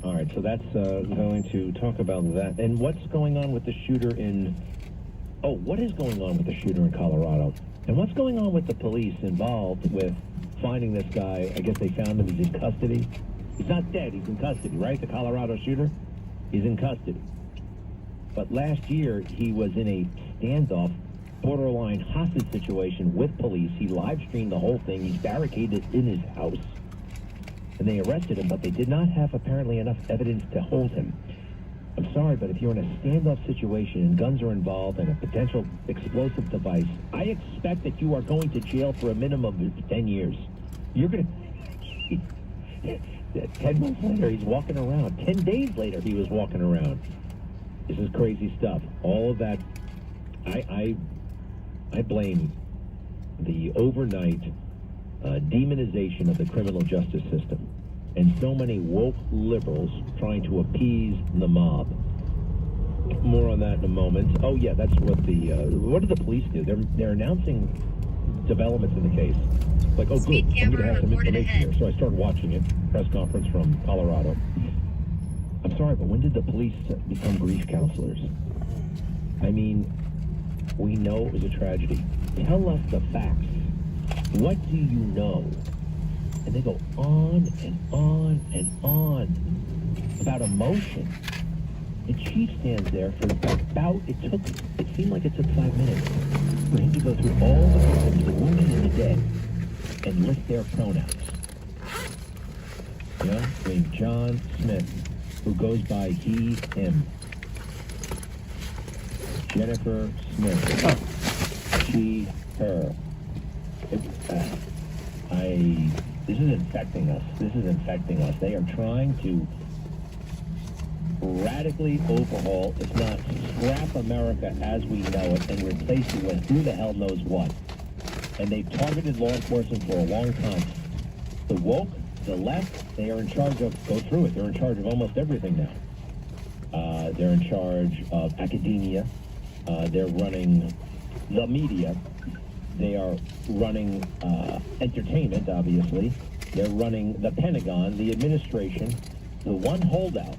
All right, so that's going to talk about that. And what's going on with the shooter in... Oh, what is going on with the shooter in Colorado? And what's going on with the police involved with finding this guy? I guess they found him. He's in custody. He's not dead. He's in custody, right? The Colorado shooter? He's in custody. But last year, he was in a standoff, borderline hostage situation with police. He live streamed the whole thing. He's barricaded in his house. And they arrested him, but they did not have apparently enough evidence to hold him. I'm sorry, but if you're in a standoff situation and guns are involved and a potential explosive device, I expect that you are going to jail for a minimum of 10 years. You're going to... 10 months later, he's walking around. 10 days later, he was walking around. This is crazy stuff. All of that, I blame the overnight demonization of the criminal justice system and so many woke liberals trying to appease the mob. More on that in a moment. Oh yeah, that's what what do the police do? They're announcing developments in the case. Like, oh good, I'm going to have some information here. So I started watching it, press conference from Colorado. I'm sorry, but when did the police become grief counselors? I mean, we know it was a tragedy. Tell us the facts. What do you know? And they go on and on and on about emotion. The chief stands there for it seemed like it took 5 minutes for him to go through all the victims, the wounded and the dead, and list their pronouns. Named John Smith, who goes by he, him. Jennifer Smith. She, her. This is infecting us. This is infecting us. They are trying to radically overhaul, if not scrap America as we know it, and replace it with who the hell knows what. And they've targeted law enforcement for a long time. The woke, the left, they are in charge of, go through it, they're in charge of almost everything now. They're in charge of academia. They're running the media. They are running entertainment, obviously. They're running the Pentagon, the administration. The one holdout,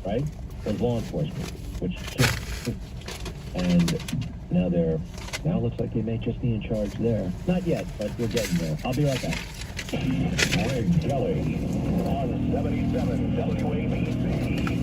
right, was law enforcement, which just, and now now it looks like they may just be in charge there. Not yet, but we're getting there. I'll be right back. Greg Kelly on 77 WABC.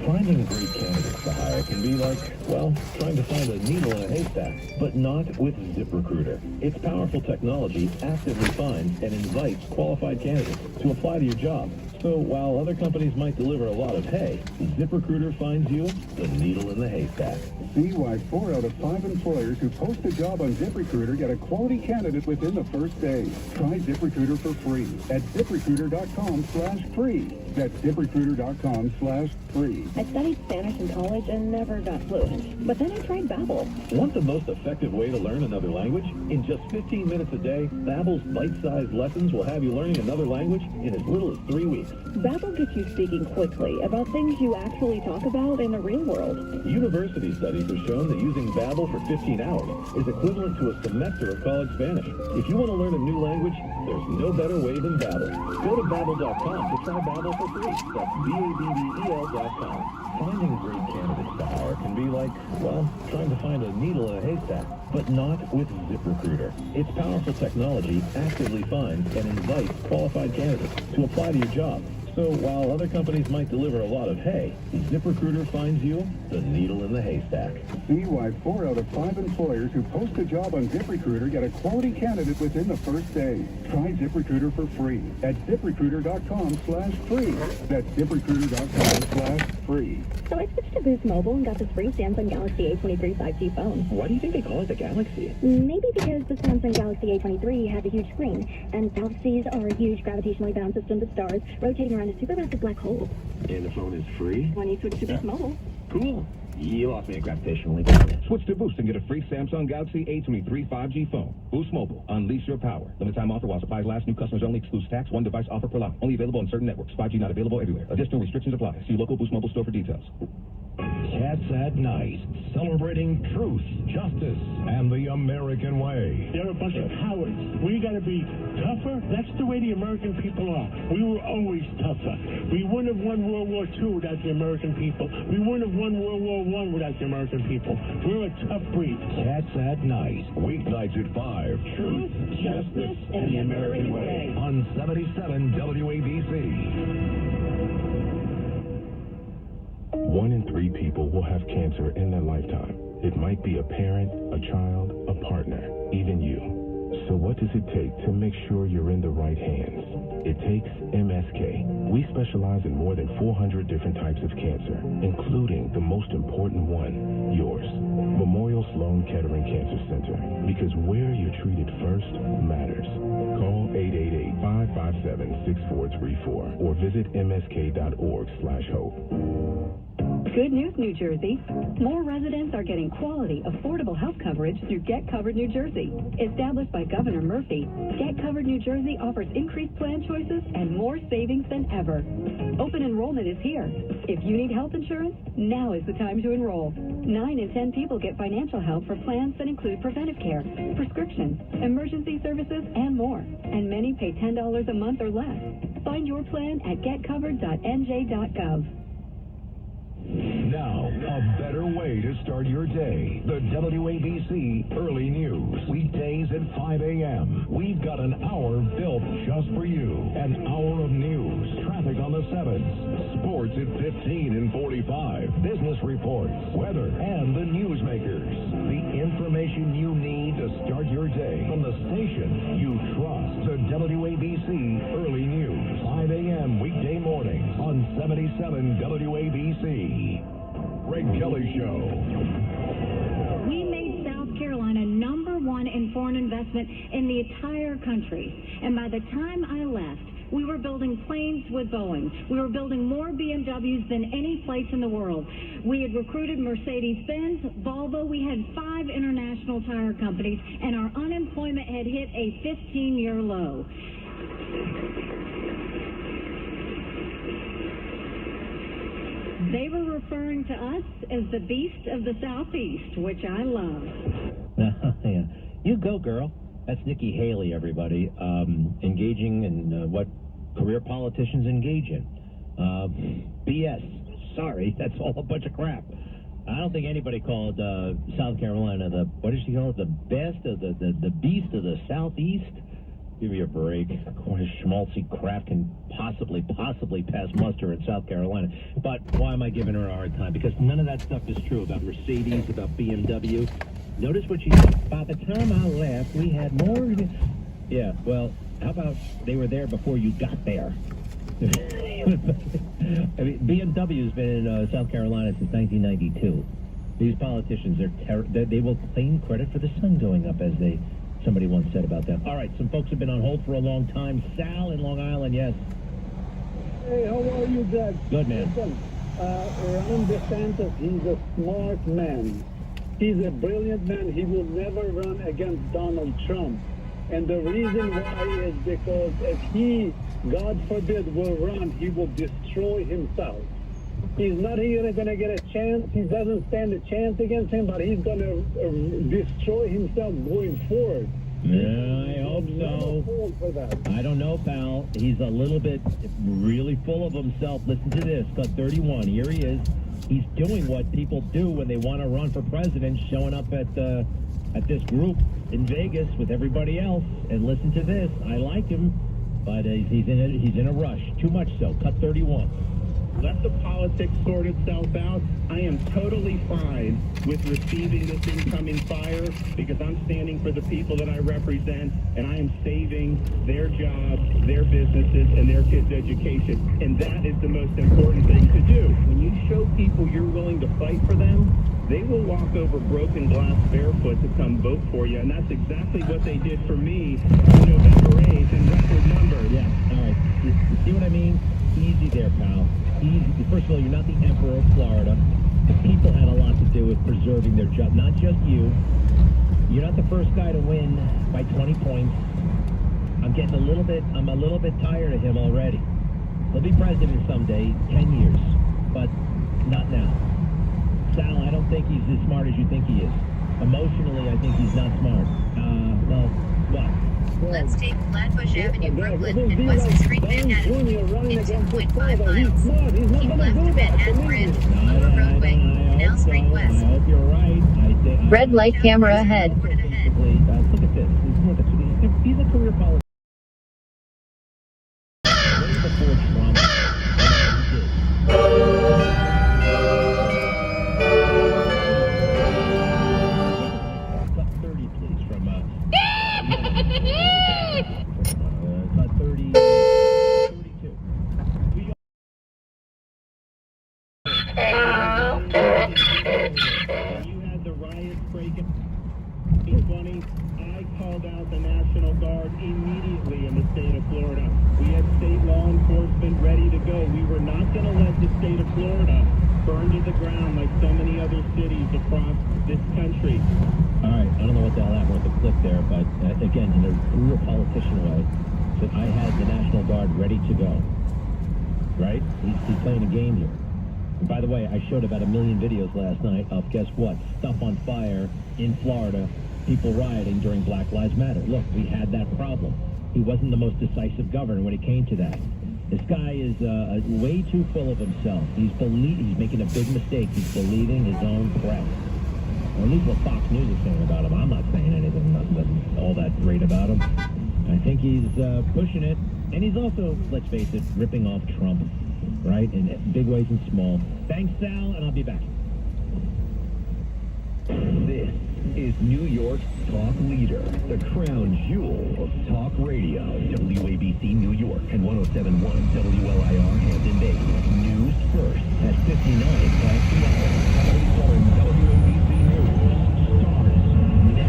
Finding great candidates to hire can be like, well, trying to find a needle in a haystack, but not with ZipRecruiter. Its powerful technology actively finds and invites qualified candidates to apply to your job. So while other companies might deliver a lot of hay, ZipRecruiter finds you the needle in the haystack. See why 4 out of 5 employers who post a job on ZipRecruiter get a quality candidate within the first day. Try ZipRecruiter for free at ZipRecruiter.com/free. That's ZipRecruiter.com/free. I studied Spanish in college and never got fluent. But then I tried Babbel. Want the most effective way to learn another language? In just 15 minutes a day, Babbel's bite-sized lessons will have you learning another language in as little as 3 weeks. Babbel gets you speaking quickly about things you actually talk about in the real world. University studies have shown that using Babbel for 15 hours is equivalent to a semester of college Spanish. If you want to learn a new language, there's no better way than Babbel. Go to Babbel.com to try Babbel for free. That's BABBEL.com. Finding great candidates to hire can be like, well, trying to find a needle in a haystack, but not with ZipRecruiter. Its powerful technology actively finds and invites qualified candidates to apply to your job. So while other companies might deliver a lot of hay, ZipRecruiter finds you the needle in the haystack. See why 4 out of 5 employers who post a job on ZipRecruiter get a quality candidate within the first day. Try ZipRecruiter for free at ZipRecruiter.com/free. That's ZipRecruiter.com/free. So I switched to Boost Mobile and got this free Samsung Galaxy A23 5G phone. Why do you think they call it the Galaxy? Maybe because the Samsung Galaxy A23 has a huge screen, and galaxies are a huge gravitationally bound system of stars rotating around a supermassive black hole. And the phone is free? When you switch to Boost Mobile. Cool. You lost me at gravitationally. Switch to Boost and get a free Samsung Galaxy A23 5G phone. Boost Mobile. Unleash your power. Limited time offer while supplies last. New customers only. Excludes tax. 1 device offer per line. Only available on certain networks. 5G not available everywhere. Additional restrictions apply. See local Boost Mobile store for details. Cats at Night, celebrating truth, justice, and the American way. They're a bunch of cowards. We got to be tougher. That's the way the American people are. We were always tougher. We wouldn't have won World War II without the American people. We wouldn't have won World War I without the American people. We're a tough breed. Cats at Night, weeknights at 5. Truth, justice, and the American way. On 77 WABC. 1 in 3 people will have cancer in their lifetime. It might be a parent, a child, a partner, even you. So what does it take to make sure you're in the right hands? It takes MSK. We specialize in more than 400 different types of cancer, including the most important one, yours. Memorial Sloan Kettering Cancer Center, because where you're treated first matters. Call 888-557-6434 or visit msk.org/hope. Good news, New Jersey. More residents are getting quality, affordable health coverage through Get Covered New Jersey. Established by Governor Murphy, Get Covered New Jersey offers increased plan choices and more savings than ever. Open enrollment is here. If you need health insurance, now is the time to enroll. 9 in 10 people get financial help for plans that include preventive care, prescriptions, emergency services, and more. And many pay $10 a month or less. Find your plan at getcovered.nj.gov. Now, a better way to start your day. The WABC Early News. Weekdays at 5 a.m. We've got an hour built just for you. An hour of news, traffic on the 7s, sports at 15 and 45, business reports, weather, and the newsmakers. The information you need to start your day from the station you trust. The WABC Early News. 5 a.m. weekday mornings on 77 WABC. Greg Kelly Show. We made South Carolina #1 in foreign investment in the entire country. And by the time I left, we were building planes with Boeing. We were building more BMWs than any place in the world. We had recruited Mercedes-Benz, Volvo. We had 5 international tire companies, and our unemployment had hit a 15-year low. They were referring to us as the beast of the Southeast, which I love. Yeah. You go, girl. That's Nikki Haley, everybody, engaging in what career politicians engage in. BS. Sorry, that's all a bunch of crap. I don't think anybody called South Carolina what did she call it? The best of the beast of the Southeast? Give me a break. What schmaltzy crap can possibly pass muster in South Carolina? But why am I giving her a hard time? Because none of that stuff is true about Mercedes, about BMW. Notice what she said. By the time I left, we had more. Yeah, well, how about they were there before you got there? I mean, BMW's been in South Carolina since 1992. These politicians they will claim credit for the sun going up, as somebody once said about them. All right, some folks have been on hold for a long time. Sal in Long Island, yes. Hey, how are you, Dad? Good, man. Listen, Ron DeSantis, he's a smart man. He's a brilliant man. He will never run against Donald Trump. And the reason why is because if he, God forbid, will run, he will destroy himself. He's not even going to get a chance. He doesn't stand a chance against him, but he's going to destroy himself going forward. Yeah, I hope so. I don't know, pal. He's a little bit really full of himself. Listen to this. Cut 31. Here he is. He's doing what people do when they want to run for president, showing up at this group in Vegas with everybody else. And listen to this. I like him, but he's in a rush. Too much so. Cut 31. Let the politics sort itself out. I am totally fine with receiving this incoming fire because I'm standing for the people that I represent, and I am saving their jobs, their businesses, and their kids' education. And that is the most important thing to do. When you show people you're willing to fight for them, they will walk over broken glass barefoot to come vote for you. And that's exactly what they did for me on November 8th in record numbers. Yeah, all right. You see what I mean? Easy there, pal. Easy. First of all, you're not the emperor of Florida. The people had a lot to do with preserving their job, not just you. You're not the first guy to win by 20 points. I'm a little bit tired of him already. He'll be president someday, 10 years, but not now. Sal, I don't think he's as smart as you think he is. Emotionally, I think he's not smart. Well, what? Let's take Flatbush Avenue, Brooklyn, and West Street, Manhattan. In 2.5 miles. Keep left to Manhattan Bridge, Lower Roadway, Canal Street West. I hope you're right. Red light camera ahead. Look at this. He's a career politician. Way before Trump. Cut 30, please, from cut 32. You had the riots breaking. 20. I called out the National Guard immediately in the state of Florida. We had state law enforcement ready to go. We were not going to let the state of Florida burn to the ground like so many other cities across this country. All right, I don't know what the hell happened with the clip there, but again, in a career politician way, that I had the National Guard ready to go. Right? He's playing a game here. And by the way, I showed about 1 million videos last night of, guess what? Stuff on fire in Florida, people rioting during Black Lives Matter. Look, we had that problem. He wasn't the most decisive governor when it came to that. This guy is way too full of himself. He's making a big mistake. He's believing his own press. Or at least what Fox News is saying about him. I'm not saying anything all that great about him. I think he's pushing it. And he's also, let's face it, ripping off Trump, right? In big ways and small. Thanks, Sal, and I'll be back. This is New York's talk leader, the crown jewel of talk radio. WABC New York and 107.1 WLIR Hampton Bays. News first at 59 past the hour. Starring WABC News starts now.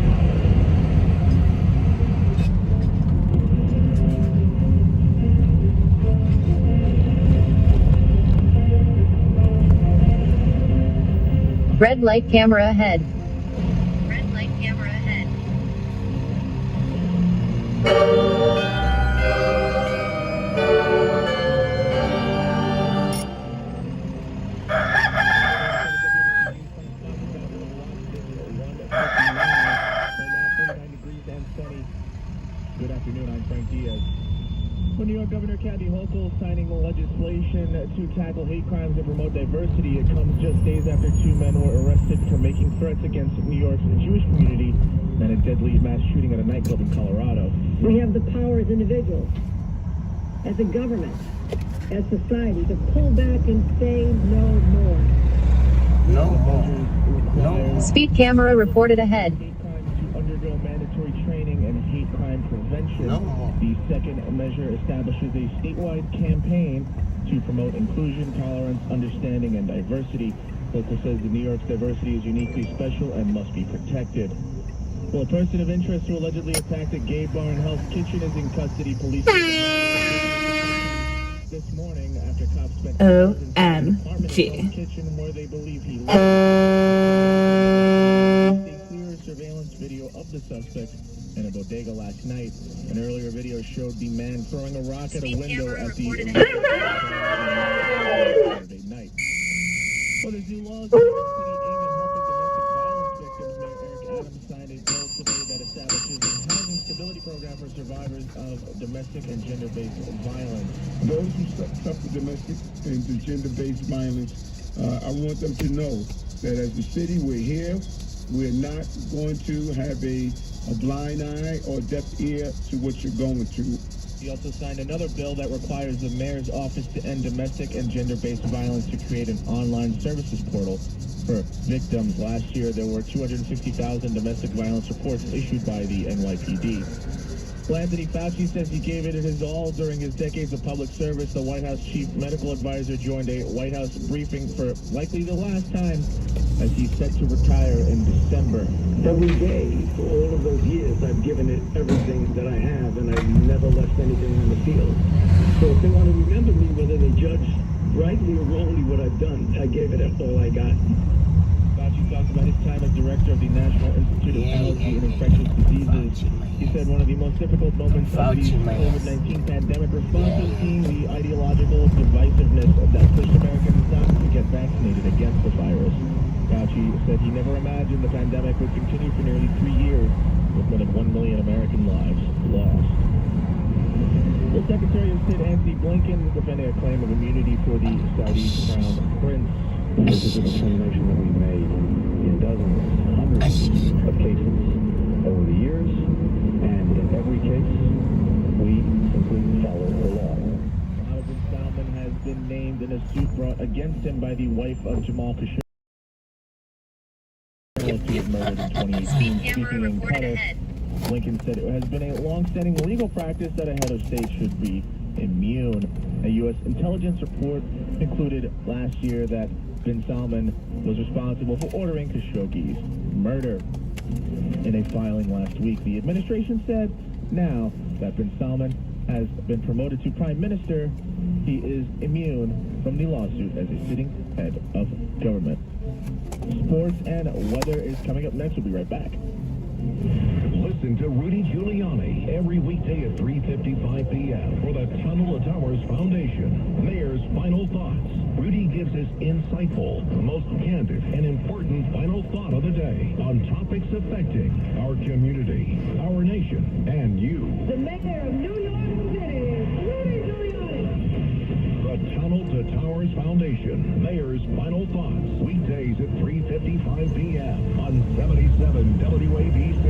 Red light camera ahead. Red light camera ahead. Good afternoon, I'm Frank Diaz. Well, New York Governor Kathy Hochul signing legislation to tackle hate crimes and promote diversity. It comes just days after two men were arrested for making threats against New York's Jewish community and a deadly mass shooting at a nightclub in Colorado. We have the power as individuals, as a government, as society, to pull back and say no more. No more. No. Speed camera reported ahead. Hate crimes to undergo mandatory training and hate crime prevention. No more. The second measure establishes a statewide campaign to promote inclusion, tolerance, understanding, and diversity. Hochul says that New York's diversity is uniquely special and must be protected. Well, a person of interest who allegedly attacked a gay bar in Hell's Kitchen is in custody. Police this morning after cops spent OMG. Kitchen where they believe he lived. A clear surveillance video of the suspect in a bodega last night. An earlier video showed the man throwing a rock at a window at the Saturday night. Well, there's new laws in New York City aimed at helping domestic violence victims. Mayor Eric Adams signed a bill today that establishes a housing stability program for survivors of domestic and gender-based violence. Those who suffer domestic and gender-based violence, I want them to know that as a city, we're here. We're not going to have a blind eye or deaf ear to what you're going through. He also signed another bill that requires the mayor's office to end domestic and gender-based violence to create an online services portal for victims. Last year, there were 260,000 domestic violence reports issued by the NYPD. Well, Anthony Fauci says he gave it his all during his decades of public service. The White House chief medical advisor joined a White House briefing for likely the last time as he's set to retire in December. Every day for all of those years, I've given it everything that I have, and I've never left anything on the field. So if they want to remember me, whether they judge rightly or wrongly what I've done, I gave it all I got. Fauci talked about his time as director of the National Institute of Allergy and Infectious Diseases. He said one of the most difficult moments of the COVID-19 pandemic response was seeing the ideological divisiveness that pushed Americans not to get vaccinated against the virus. Fauci said he never imagined the pandemic would continue for nearly 3 years, with more than 1 million American lives lost. Well, Secretary of State Antony Blinken defending a claim of immunity for the Saudi crown prince. This is a determination that we've made in dozens, hundreds of cases over the years, and in every case, we simply follow the law. Mohammed bin Salman has been named in a suit brought against him by the wife of Jamal Khashoggi. He was murdered in 2018. Speaking in Qatar, Blinken said it has been a long-standing legal practice that a head of state should be immune. A U.S. intelligence report concluded last year that bin Salman was responsible for ordering Khashoggi's murder. In a filing last week, the administration said now that bin Salman has been promoted to prime minister, he is immune from the lawsuit as a sitting head of government. Sports and weather is coming up next. We'll be right back. Listen to Rudy Giuliani every weekday at 3:55 p.m. for the Tunnel of Towers Foundation. Mayor's Final Thoughts. Rudy gives his insightful, most candid, and important final thought of the day on topics affecting our community, our nation, and you. The mayor of New York City, Rudy Giuliani. The Towers Foundation, Mayor's Final Thoughts, weekdays at 3:55 p.m. on 77 WABC.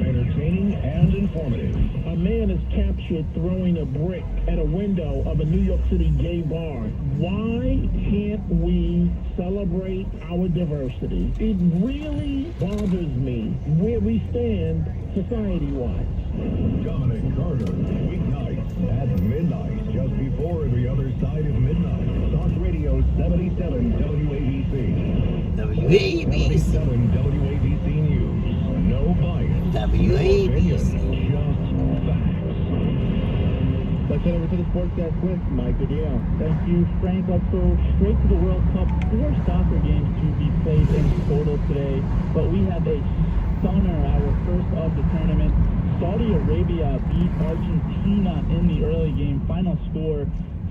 Entertaining and informative. A man is captured throwing a brick at a window of a New York City gay bar. Why can't we celebrate our diversity? It really bothers me where we stand society-wise. Dominic Carter, weeknights at midnight, just before the other side of midnight. Talk Radio 77 WABC. WABC. 77 WABC News. No bias. WABC. Let's head over to the Sportscast with Mike Adele. Thank you, Frank. Let's go straight to the World Cup. 4 soccer games to be played in total today, but we have a stunner, our first of the tournament. Saudi Arabia beat Argentina in the early game. Final score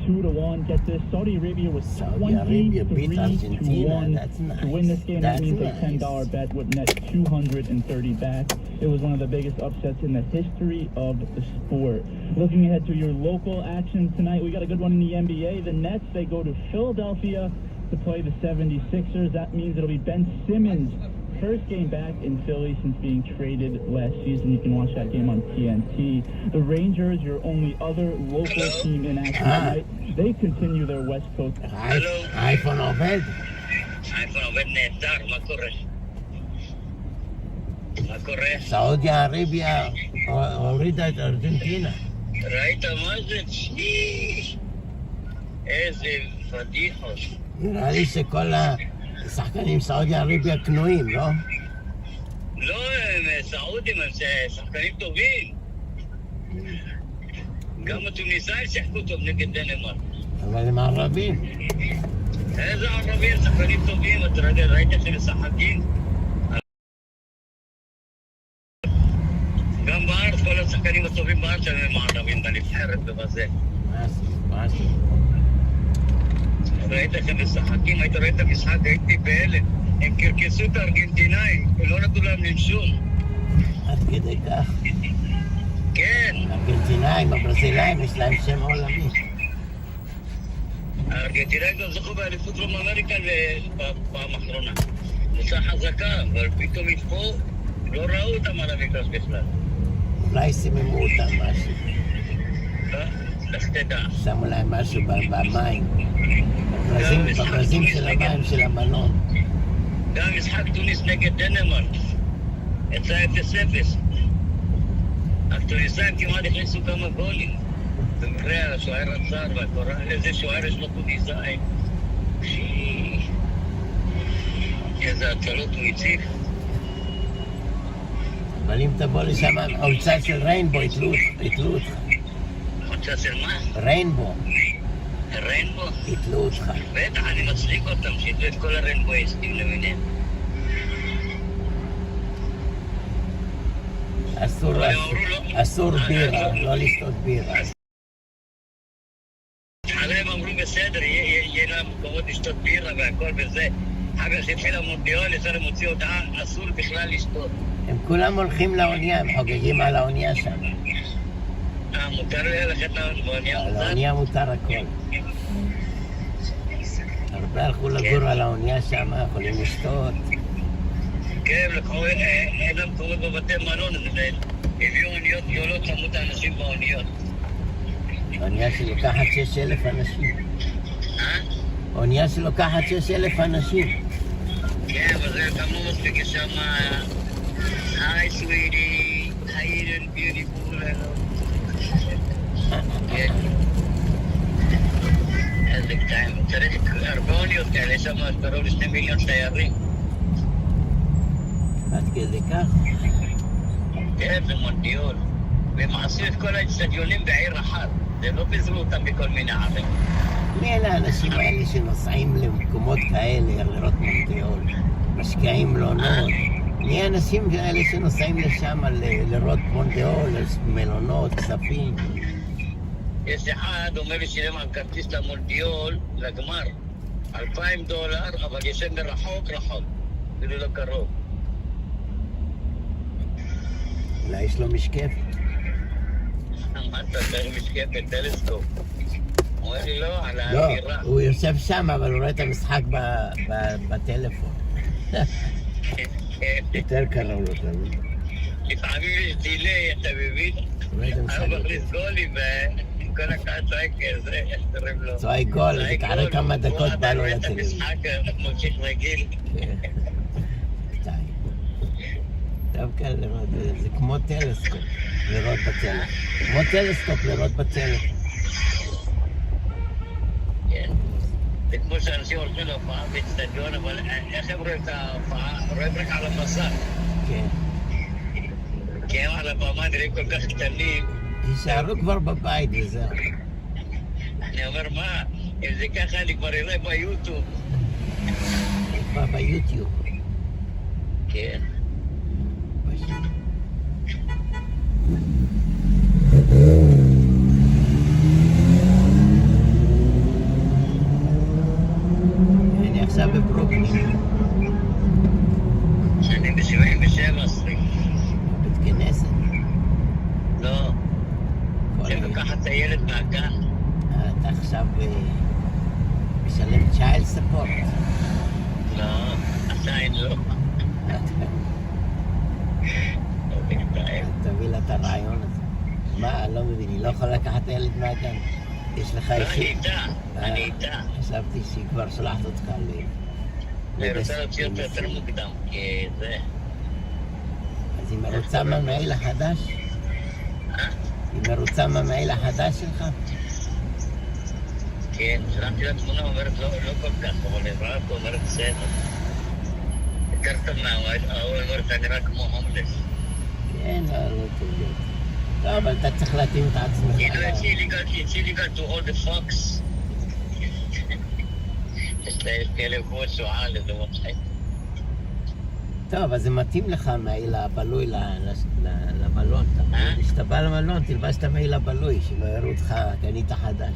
2-1. Get this, Saudi Arabia was 23-1 That's nice. to win this game. That's That means nice. a $10 bet would net 230 back. It was one of the biggest upsets in the history of the sport. Looking ahead to your local action tonight, we got a good one in the NBA. The Nets, they go to Philadelphia to play the 76ers. That means it'll be Ben Simmons' first game back in Philly since being traded last season. You can watch that game on TNT. The Rangers, your only other local team in action tonight, they continue their West Coast. iPhone עובד? אייפון עובד נהדר, מה קורה? מה קורה? סעודיה ערביה הורידה את ארגנטינה. ראית מה זה? איזה פדיחות. נראה לי שכל השחקנים סעודיה ערביה קנויים, לא? לא, הם סעודים, הם שחקנים טובים. גם התוניסאים שיחקו טוב נגד דנמרק. אבל הם ערבים. איזה ערבים, שחקנים טובים, אתה ראית איך הם משחקים? גם בארץ, כל השחקנים הטובים בארץ הם ערבים בנבחרת ובזה. מה זה? ראית איך הם משחקים, היית רואה את המשחק, הייתי בהלם. הם קרקסו את הארגנטינאים, לא נתנו להם לנשום. עד כדי כך. כן. הארגנטינאים, הברזילאים, יש להם שם עולמי. הארגנטינאים גם זכו באליפות דרום אמריקה פעם אחרונה. קבוצה חזקה, אבל פתאום פה לא ראו אותם על המגרש בכלל. אולי סיממו אותם משהו. לך תדע. שמו להם משהו במים. בברזים של המים של המלון. גם משחק טוניס נגד דנמרק. יצא 0-0. הטוניסאים כמעט הכניסו כמה גולים. במקרה השוער עצר והקורא, איזה שוער יש לו טוניסאים. איזה הצלות הוא הציג. אבל אם תבוא לשם, חולצה של ריינבו, יתלו אותך. חולצה של מה? ריינבו. ריינבו? יתלו אותך. בטח, אני מצליק אותם, שיתלו את כל הריינבויסטים למיניהם. אסור בירה, לא לשתות בירה. עליהם אמרו בסדר, יהיה להם מקומות לשתות בירה והכל וזה. אחר כך שהתחיל המונדיאל, יצא להם הוציא הודעה, אסור בכלל לשתות. הם כולם הולכים לאונייה, הם חוגגים על האונייה שם. מותר ללכת לאונייה? על האונייה מותר הכל. הרבה הלכו לגור על האונייה שם, יכולים לשתות. כן, אין להם מקומות בבתי מלון, הביאו אוניות גדולות, שמו את האנשים באוניות. אונייה שלוקחת 6,000 אנשים. אונייה שלוקחת 6,000 אנשים. כן, אבל זה גם לא מספיק, יש שם היי סוויטי, היידן ביוטיפול. איזה קטעים, צריך הרבה אוניות כאלה, יש שם קרוב ל2 מיליון תיירים. עד כדי כך? כן, זה מונדיאל. והם עשו את כל האצטדיונים בעיר אחת. זה לא פיזרו אותם בכל מיני ערים. מי אלה האנשים האלה שנוסעים למקומות כאלה לראות מונדיאל? משקיעים מלונות. מי האנשים האלה שנוסעים לשם לראות מונדיאל, מלונות, כספים? יש אחד אומר לי שילם על כרטיס למונדיאל, לגמר, $2,000, אבל ישן ברחוק, כאילו לא קרוב. אולי יש לו משקפת. אמרת, צריך משקפת, טלסקופ. הוא אומר לי, לא, על לא, האווירה. הוא יושב שם, אבל הוא רואה את המשחק בטלפון. יותר קרוב לו, אתה מבין? לפעמים יש דילי, אתה מבין? אני מכניס גולים, וכל הקהל צועק זה, איך קוראים לו? צועק גול, זה כערי כמה דקות בא לו לטלוויזיה. המשחק ממשיך רגיל. טוב כן, לראות, זה כמו טלסקופ, לראות בטלפון. כמו טלסקופ, לראות בטלפון. כן. זה כמו שאנשים הולכים להופעה באצטדיון, אבל איך הם רואים את ההופעה? רואים רק על המסך. כן. כי הם על הבמה נראים כל כך קטנים. יישארו כבר בבית וזהו. אני אומר, מה? אם זה ככה, אני כבר אראה ביוטיוב. כבר ביוטיוב. כן. אני עכשיו בברוקלין. שאני ב-77 20. בית כנסת. לא. צריך לקחת את הילד מהגן. אתה עכשיו משלם child support. לא, עדיין לא. תביא לה את הרעיון הזה. מה, לא מבין, היא לא יכולה לקחת את הילד מהגן. יש לך לא, אני איתה, אני איתה. חשבתי שהיא כבר שולחת אותך אני רוצה להוציא אותה יותר מוקדם, כי זה... אז היא מרוצה מהמעיל החדש? היא מרוצה מהמעיל החדש שלך? כן, שלחתי לה תמונה, אומרת לא כל כך, אבל נראה פה, אומרת בסדר. יותר טוב מהמעיל, אומרת, אני נראה כמו הומלס. כן, לא טוב להיות. לא, אבל אתה צריך להתאים את עצמך. כאילו, it's illegal to hold a fox. יש לה כלב כמו שועל, איזה מוצאי. טוב, אז זה מתאים לך המעיל הבלוי למלון. כשאתה בא למלון, תלבש את המעיל הבלוי, שלא יראו אותך קנית חדש.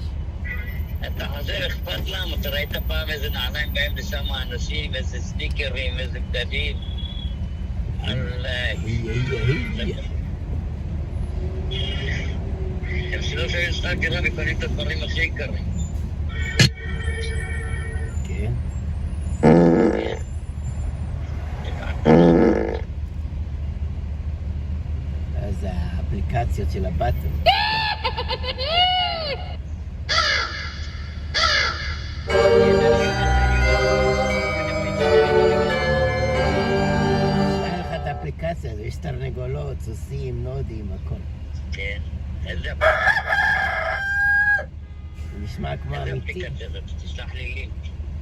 אתה חוזר, אכפת למה? אתה ראית פעם איזה נעליים בהם לשם אנשים, איזה סניקרים, איזה בגדים. הם שלא שואלים שכר דירה וקונים את הדברים הכי יקרים. כן. אז האפליקציות של הבטן. האפליקציה הזו, יש תרנגולות, סוסים, נודים, הכל. כן, איזה זה נשמע כמו אמיתי. אפליקציה הזאת, תשלח לי לינק.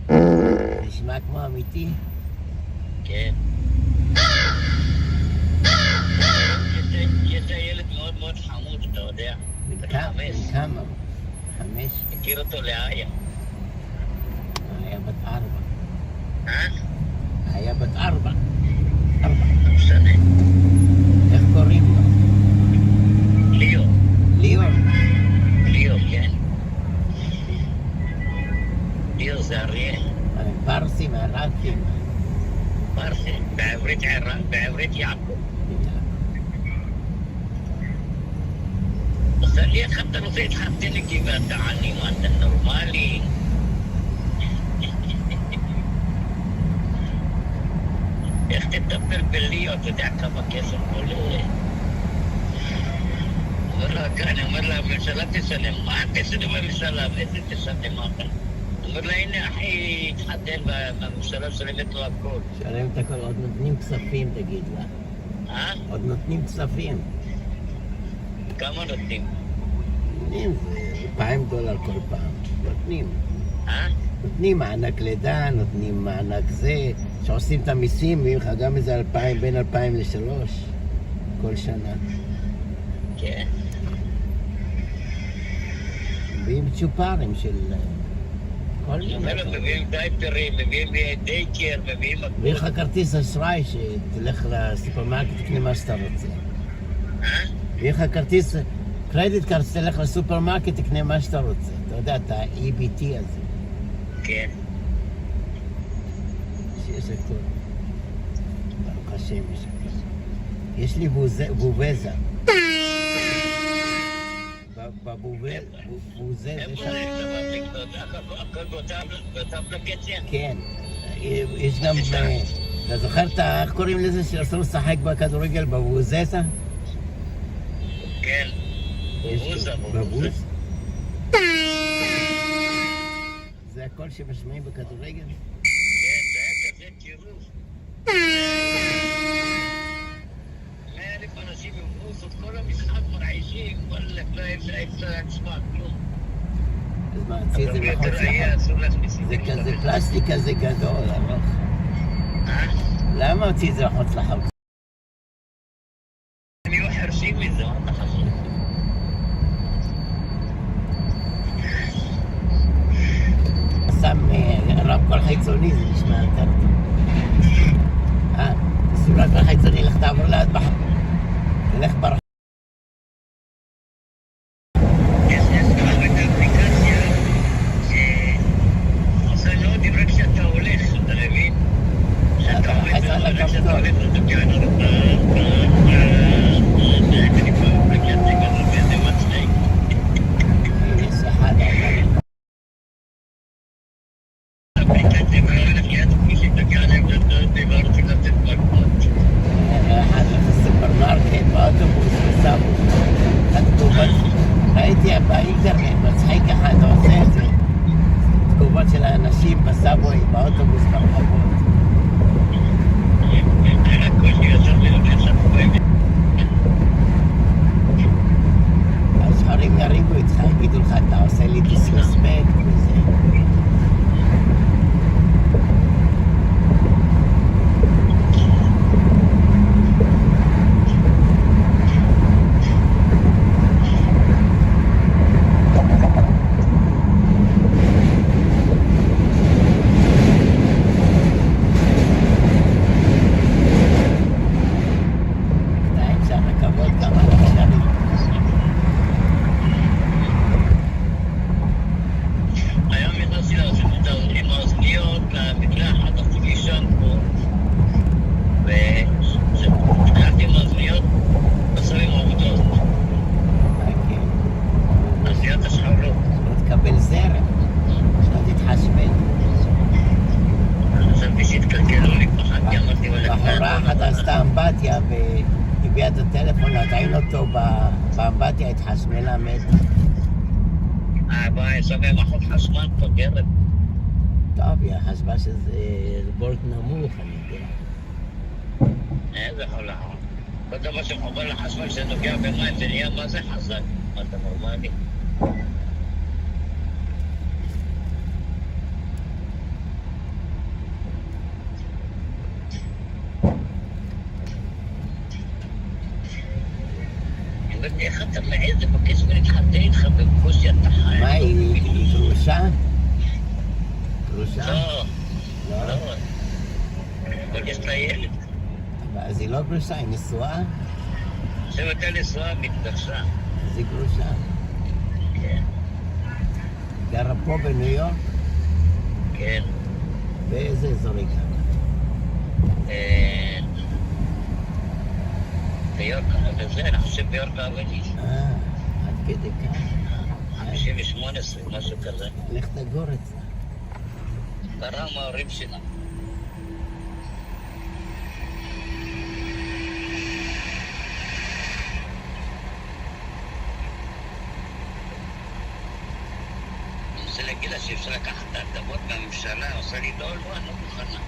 זה נשמע כמו אמיתי? כן. יש ילד מאוד מאוד חמוד, אתה יודע. כמה? 5? הכיר אותו לאיה. היה בת 4. אה? היה בת 4. לא משנה. איך קוראים לו? ליאו. ליאו? ליאו, כן. ליאו זה אריה. פרסים, ערבים. פרסים, בעברית יעקב. אז לי איך אתה רוצה להתחתן איתי ואתה עני, מה אתה נורמלי? איך תטפל בליאו, אתה יודע כמה כסף עולה? אני אומר לה, הממשלה תשלם. מה תשלם בממשלה? איזה תשלם אתה? אומר לה, הנה אחי התחתן והממשלה שלמת לו הכל. שלם את הכל, עוד נותנים כספים, תגיד לה. עוד נותנים כספים. כמה נותנים? נותנים, זה $2,000 כל פעם. נותנים. נותנים מענק לידה, נותנים מענק זה. שעושים את המיסים, ויהיו לך גם איזה 2,000, בין 2,000 ל-3 כל שנה. כן. מביאים צ'ופרים של כל מיני. מביאים דייפרים, מביאים דייקר, מביאים... מביאים לך כרטיס אשראי שתלך לסופרמרקט, תקנה מה שאתה רוצה. מביאים לך כרטיס, קרדיט קארד, שתלך לסופרמרקט, תקנה מה שאתה רוצה. אתה יודע, את ה-EBT הזה. כן. שיש הכל. ברוך השם יש הכל. יש לי בובזה. בבובל, בוזה זה שם. הכל באותה אפליקציה? כן. יש גם... אתה זוכר איך קוראים לזה שאסור לשחק בכדורגל בבוזזה? כן. בבוז? זה הכל שמשמעים בכדורגל? כן, זה היה כזה טירוף. 100,000 אנשים יבוסו את כל המשחק מרעישים, וואלק, לא אפשר להצמח, כלום. אז מה, צי זה מחוץ לחוק? זה כזה פלסטיק כזה גדול, ארוך. למה הוציא את זה מחוץ לחוק? הם יהיו חרשים מזה, מה אתה חושב? שם רמקול חיצוני, זה נשמע יותר טוב. תשים רמקול חיצוני, לך תעבור ליד בחר. תלך ברחוב. יש גם את האפליקציה שעושה נודים רק כשאתה הולך, אתה מבין? כשאתה הולך, אתה תוקע יש אחד עליו. אחד לסופרמרקט, באוטובוס, וסבו. התגובות, ראיתי באינטרנט, מצחיק אחד עושה את זה. תגובות של האנשים בסבוי, באוטובוס, ברחובות. השחורים יריבו איתך, יגידו לך, אתה עושה לי דיסרספקט וזה. והביאה את הטלפון להטעין אותו באמבטיה, התחשמלה מתה. שומע מערכות חשמל פוגרת. טוב, היא חשבה שזה וולט נמוך, אני יודע. איזה יכול לעשות? כל דבר שמחובר לחשמל שנוגע במים זה נהיה מה זה חזק. מה אתה נורמלי? איך אתה מעז לבקש ממני להתחתן איתך בקושי אתה חי? מה, היא גרושה? גרושה? לא. לא. אבל יש לה ילד. אז היא לא גרושה, היא נשואה? עכשיו אתה נשואה מתגרשה. אז היא גרושה. כן. גרה פה בניו יורק? כן. באיזה אזור היא גרה? ביורק, וזה, אני חושב ביורק העבדי. עד כדי כך. 58, משהו כזה. לך תגור אצלה. קרה מההורים שלה. אני רוצה להגיד לה שאפשר לקחת את האדמות מהממשלה, עושה לי לא, אני לא מוכנה.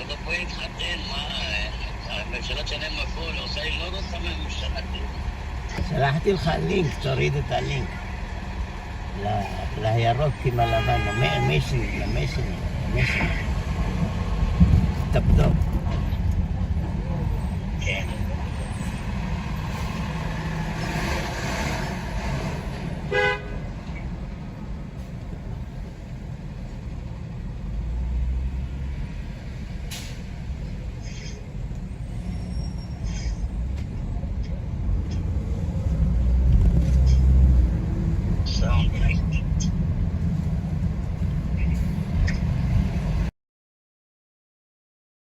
לא בואי להתחתן, מה? הממשלה שלהם מפול, עושה לי לא רוצה מהממשלה. שלחתי לך לינק, תוריד את הלינק. לירוק עם הלבן, למשן. תבדוק. כן.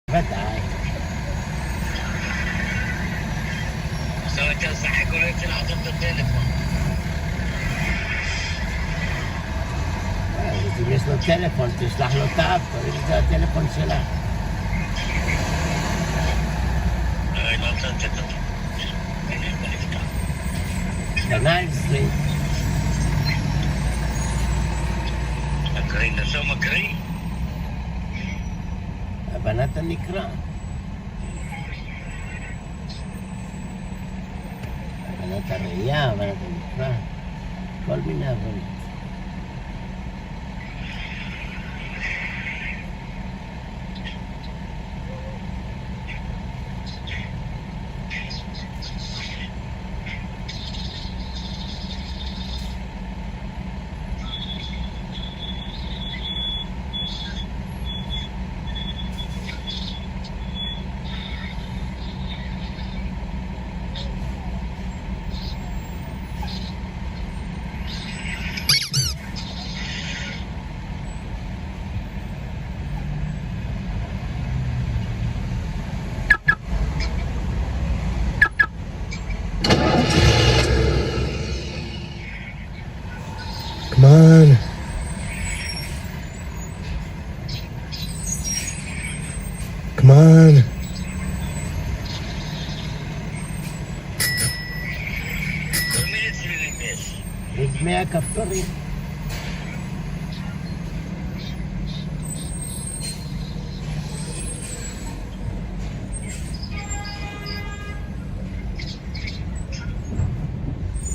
ודאי. עכשיו אתה משחק, הוא לא יוצא לעזוב את הטלפון. אז אם יש לו טלפון, תשלח לו טאב, תוריד את זה לטלפון שלה. לא רוצה לתת אותו. הנה, בוא נפתח. קנה 20. מקריא, נשאר מקריא? הבנת הנקרא. הבנת הראייה, הבנת הנקרא. כל מיני הבנות. Come on. Come on. יש 100 כפתורים.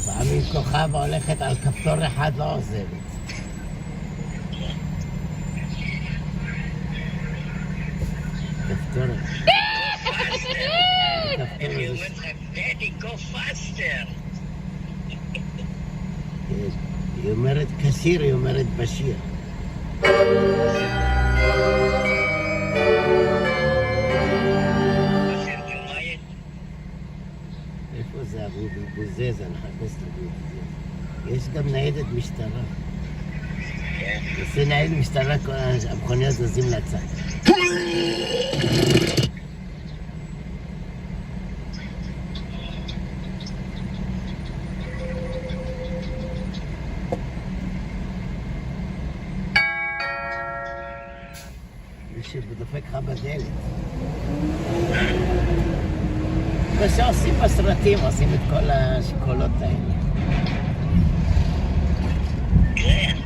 פעמים כוכב הולכת על כפתור אחד לא עוזבת. כפתור. אני אומר לך, דדי, go faster. היא אומרת כסיר, היא אומרת בשיר. איפה זה אבובי בוזז? אני מחפש את אבובי בוזז. יש גם ניידת משטרה. עושה ניידת משטרה, כל המכוניות זזים לצד. שדופק לך בדלת. ושעושים בסרטים, עושים את כל השקולות האלה. כן.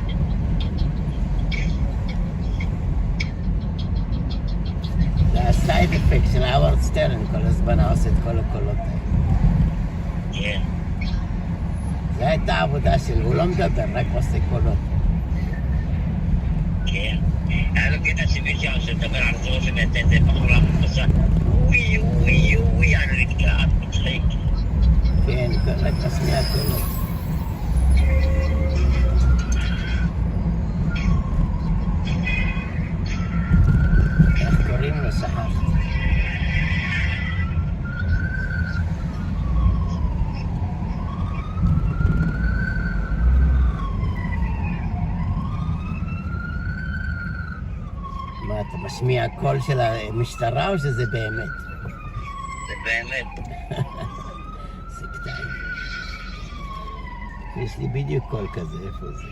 זה הסייד אפקט של האוורד סטרן, כל הזמן עושה את כל הקולות האלה. כן. זו הייתה העבודה שלו, הוא לא מדבר, רק עושה קולות. כן. היה לו קטע שמישהו שמדבר על זה או שנתן את זה בחורה מפסה. אוי, אוי, אוי, אני נתקעת, מצחיק. כן, רק מסמיע קולות. איך קוראים לו שכחתי? מה, אתה משמיע קול של המשטרה או שזה באמת? זה באמת. זה קטעים. יש לי בדיוק קול כזה, איפה זה?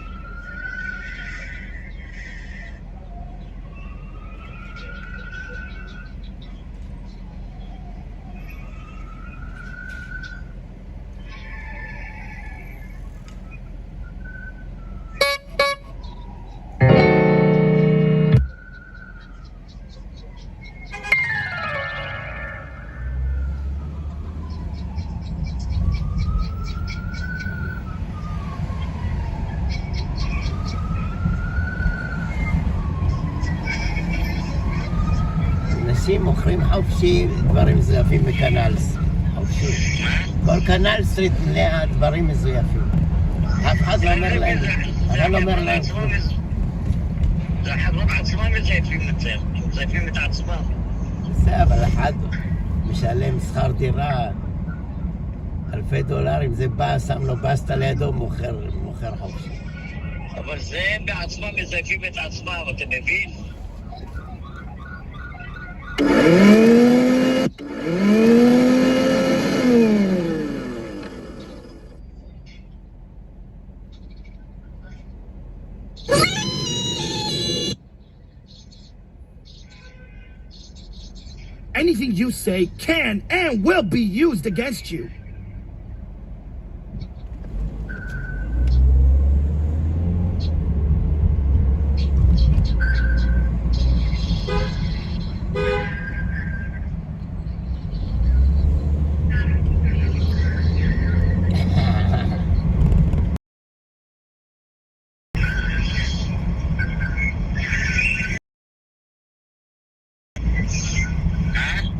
אנשים מוכרים חופשי דברים מזויפים בקנל סטריט. חופשי. כל קנל סטריט מלאה דברים מזויפים. אף אחד לא אומר להם. אני לא אומר להם. זה החברות עצמם מזייפים את זה. מזייפים את עצמם. זה, אבל אחד משלם שכר דירה אלפי דולרים, זה בא, שם לו בסטה לידו, מוכר חופשי. אבל זה הם בעצמם מזייפים את עצמם, אתה מבין? Anything you say can and will be used against you.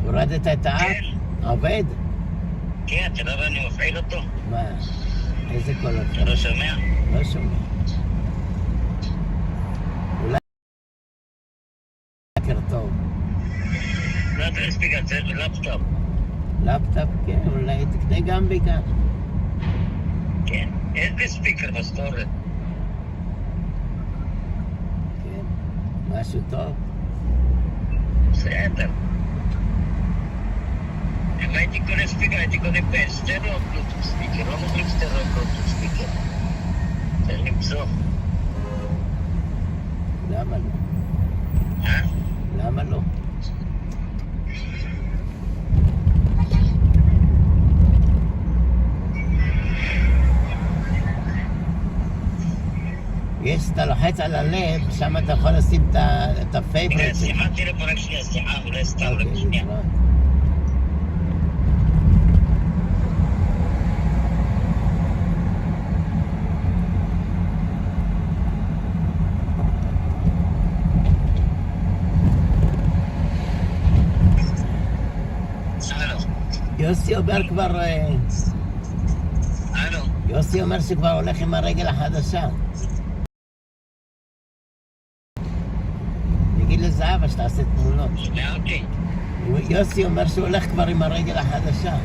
הורדת את האף? עובד? כן, אתה יודע ואני מפעיל אותו. מה? איזה קולות? אתה לא שומע? לא שומע. אולי בוקר טוב. לא, אתה ספיקר, צריך לפטופ. לפטופ, כן, אולי תקנה גם בעיקר. כן, איזה ספיקר בסטורת? כן, משהו טוב. בסדר. אם הייתי קונה ספיקר, הייתי קונה סטריאו בלוטות' ספיקר, לא מוכרים סטריאו בלוטות' ספיקר. צריך למצוא. למה לא? אה? למה לא? יש, אתה לוחץ על הלב, שם אתה יכול לשים את הפייבורט. סליחה, תראה פה רק שנייה, סליחה, אולי סתם רק שנייה. יוסי אומר כבר... יוסי אומר שכבר הולך עם הרגל החדשה. נגיד לזהבה שתעשה תמונות. שומע אותי? יוסי אומר שהוא הולך כבר עם הרגל החדשה.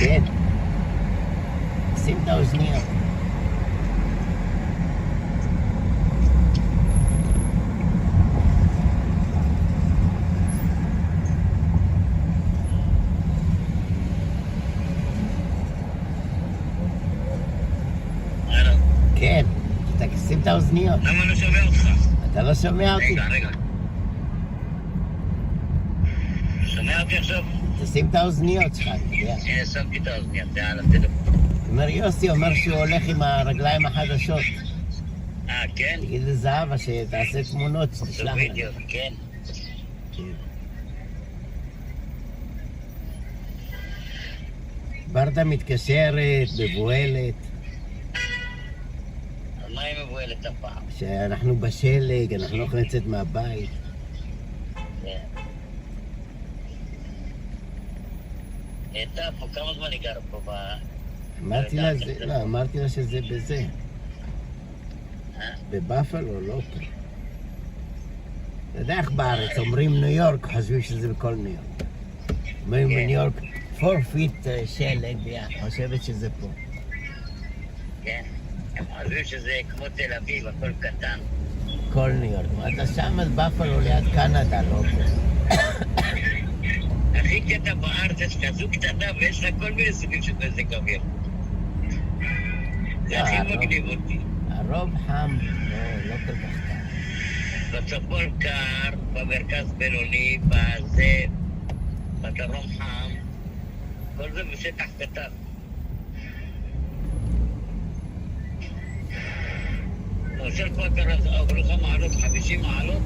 כן. שים את האוזניות. כן, תשים את האוזניות. למה לא שומע אותך? אתה לא שומע אותי? רגע. שומע אותי עכשיו? תשים את האוזניות שלך, אתה יודע. הנה, שמתי את האוזניות, זה על הטלפון. אומר יוסי, אומר שהוא הולך עם הרגליים החדשות. כן? תגיד לזהבה שתעשה תמונות, תשלח לה. בדיוק, כן. ברדה מתקשרת, מבוהלת. מה היא מבוהלת הפעם? שאנחנו בשלג, אנחנו לא יכולים לצאת מהבית. כן. הייתה פה, כמה זמן היא גרה פה ב... אמרתי לה שזה בזה. בבאפלו, לא פה. אתה יודע איך בארץ, אומרים ניו יורק, חושבים שזה בכל ניו יורק. אומרים בניו יורק, 4 feet שלג, חושבת שזה פה. כן. הם חושבים שזה כמו תל אביב, הכל קטן. כל ניו יורק. אתה שם אז באפלו ליד קנדה, לא פה. הכי קטע בארץ יש כזו קטנה ויש לה כל מיני סוגים של מזג אוויר. זה הכי מגניב אותי. הרוב חם, לא כל כך קר. בצפון קר, במרכז בינוני, בדרום חם. כל זה בשטח קטן. כאשר פה אתה עובר לך מעלות, 50 מעלות,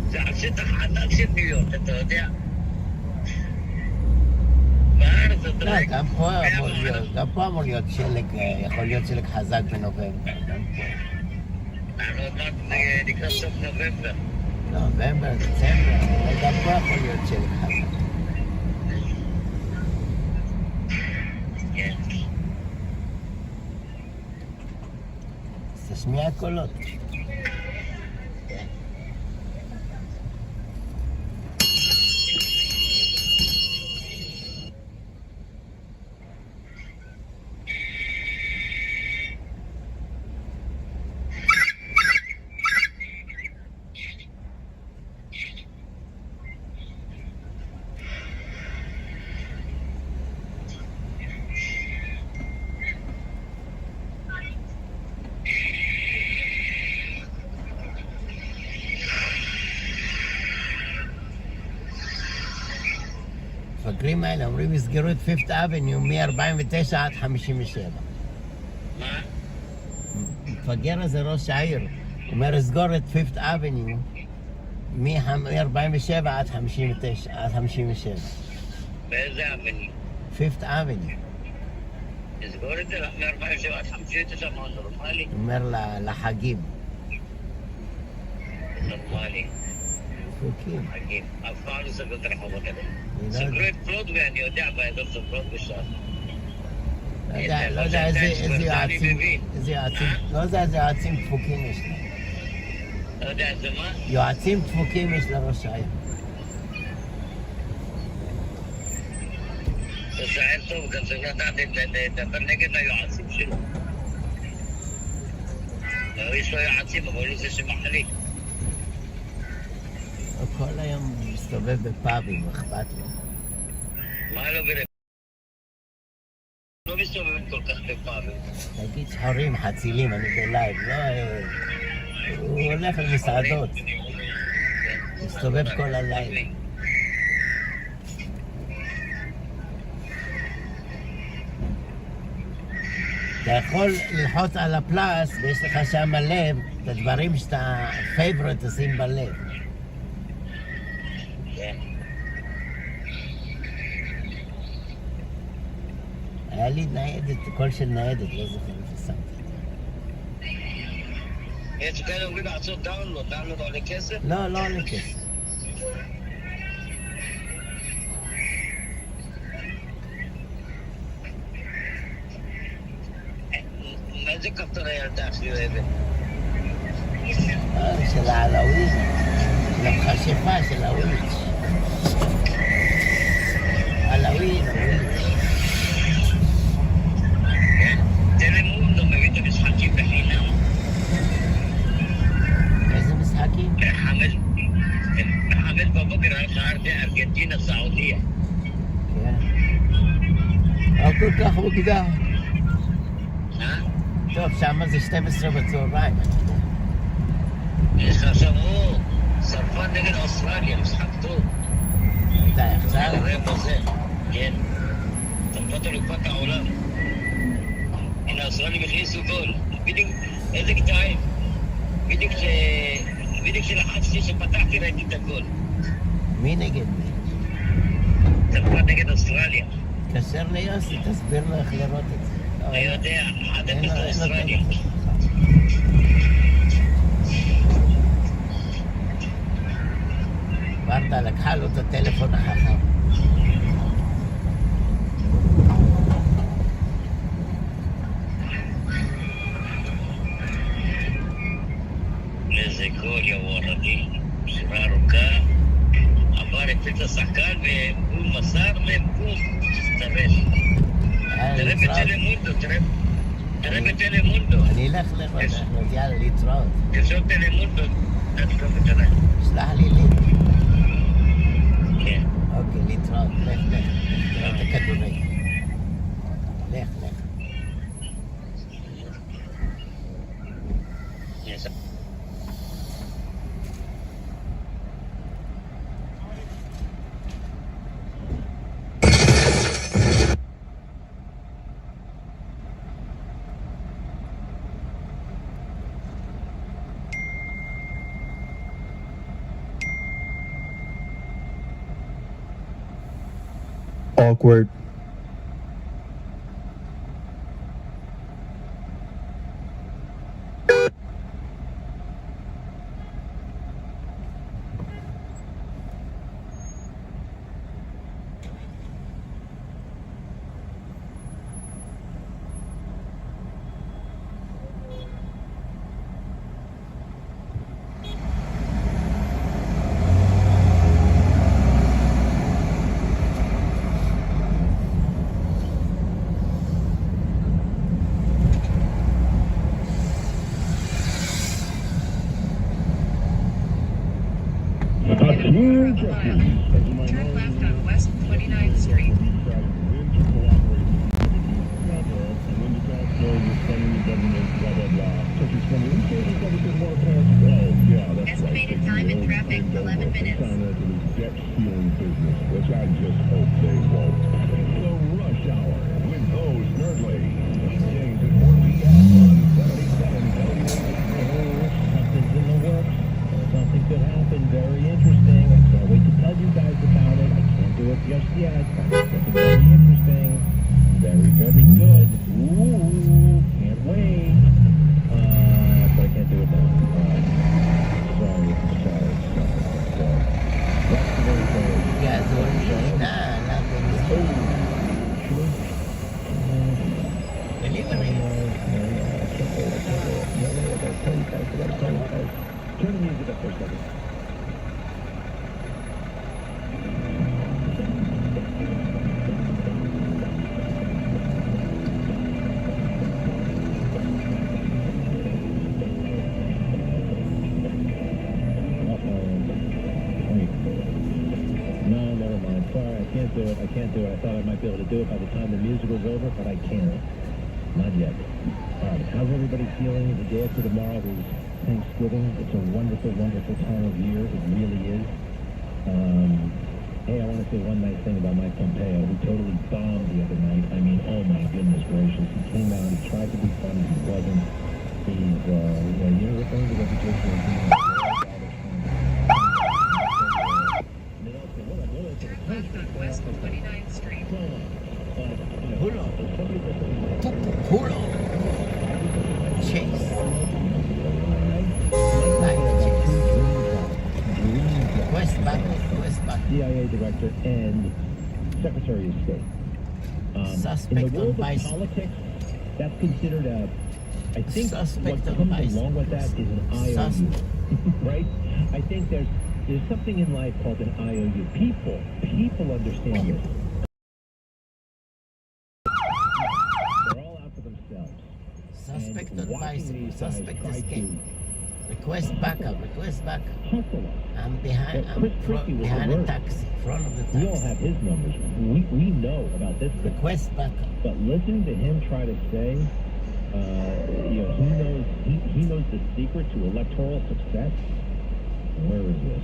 זה על שטח ענק של מיליון, אתה יודע? בארץ אתה רואה... גם פה אמור להיות שלג, יכול להיות שלג חזק בנובמבר, גם פה. אני עוד מעט לקראת סוף נובמבר. נובמבר, דצמבר, אבל גם פה יכול להיות שלג חזק. כן. אז תשמיע קולות. המפגרים האלה אומרים יסגרו את פיפט אבניו מ-49 עד 57. מה? המפגר הזה ראש העיר, הוא אומר יסגור את פיפט אבניו מ-47 עד 59, עד 57. באיזה אבני? פיפט אבניו. יסגור את זה מ-47 עד 59, מה נורמלי? הוא אומר לחגים. נורמלי. חוקים. חגים. אף פעם לא סגרו את הרחובות האלה. סגרו את ברודווי, אני יודע, באזור של ברודווי שם. לא יודע איזה יועצים דפוקים יש להם. לא יודע איזה מה? יועצים דפוקים יש לראש העיר. ראש העיר טוב, גם צריך לדעת לדבר נגד היועצים שלו. יש לו יועצים, אבל הוא זה שמחליט. הוא כל היום מסתובב בפאבים, אכפת לו. מה לא ברב? לא מסתובב כל כך בפאבים. תגיד שחורים, חצילים, אני בלייב, לא... הוא הולך למסעדות. מסתובב כל הלילה. אתה יכול ללחוץ על הפלאס ויש לך שם לב, את הדברים שאתה פייבורט תשים בלב. היה לי ניידת, קול של ניידת, לא זוכר איפה שמתי. יש כאלה אומרים לעשות דאונלוד, דאונלוד עולה כסף? לא, לא עולה כסף. איזה כפתור הילדה שלי אוהבת? של העלווים, של המכשפה של הוויץ'. העלווים, הוויץ'. טלמונדו מביא את המשחקים בחינם. איזה משחקים? בחמש בבוקר על שער ארגנטינה, סעודיה. כן. כל כך מוקדם. טוב, שם זה 12 בצהריים. יש לך שם, סרפן נגד אוסטרליה, משחק טוב. די, עכשיו? הרבע זה, כן. סרפת אלופת העולם. הנה, האוסטרלים הכניסו גול. בדיוק, איזה קטעים. בדיוק שלחצתי שפתחתי ראיתי את הגול. מי נגד מי? סרפת נגד אוסטרליה. תקשר ליוסי, תסביר לו איך לראות את זה. אני יודע, 1-0 לאוסטרליה. ברדה לקחה לו את הטלפון החכם. איזה גול, יא וורדי. מסירה ארוכה. עבר את השחקן והוא מסר ובום, הסתבש. תראה בטלמונדו, תראה בטלמונדו. אני אלך לראות, יאללה, להתראות. תרשום טלמונדו, תרשום ותראה. שלח לי לינק. כן. אוקיי, להתראות, לך, תראה את הכדורגל. לך. Awkward. Turn left on West 29th Street. Estimated time in traffic, 11 minutes. Sign up to this jet stealing business, which I just hope they won't. The Rush Hour with Bo Snerdley. Weekdays at 4 p.m. on 77 Something's in the works. Something could happen. Very interesting. I can't wait to tell you guys about it. I can't do it just yet. Something very interesting. Very, very good. Ooh, can't wait. But I can't do it now. Sorry. Gasolina, Turn the music up for a second. No, never mind. Sorry, I can't do it. I thought I might be able to do it by the time the music was over, but I can't. Not yet. All right, how's everybody feeling? The day after tomorrow is Thanksgiving. It's a wonderful, wonderful time of year. It really is. Hey, I want to say one nice thing about Mike Pompeo, who totally bombed the other night. I mean, oh my goodness gracious. He came out, he tried to be funny, he wasn't. He's, you're referring to the reputation of being West 29th Street. Puro. Chase. Request back. CIA Director and Secretary of State. Suspect in the world on of politics, that's considered a, I think what comes along with that is an IOU, right? I think there's something in life called an IOU. People understand this. They're all out for themselves. Suspect and on bicycle. Suspect try escape. Request backup. Hustle. I'm behind the taxi, front of the taxi. We all have his numbers. We know about this. Request backup. But listening to him try to say, he knows the secret to electoral success. Where is this?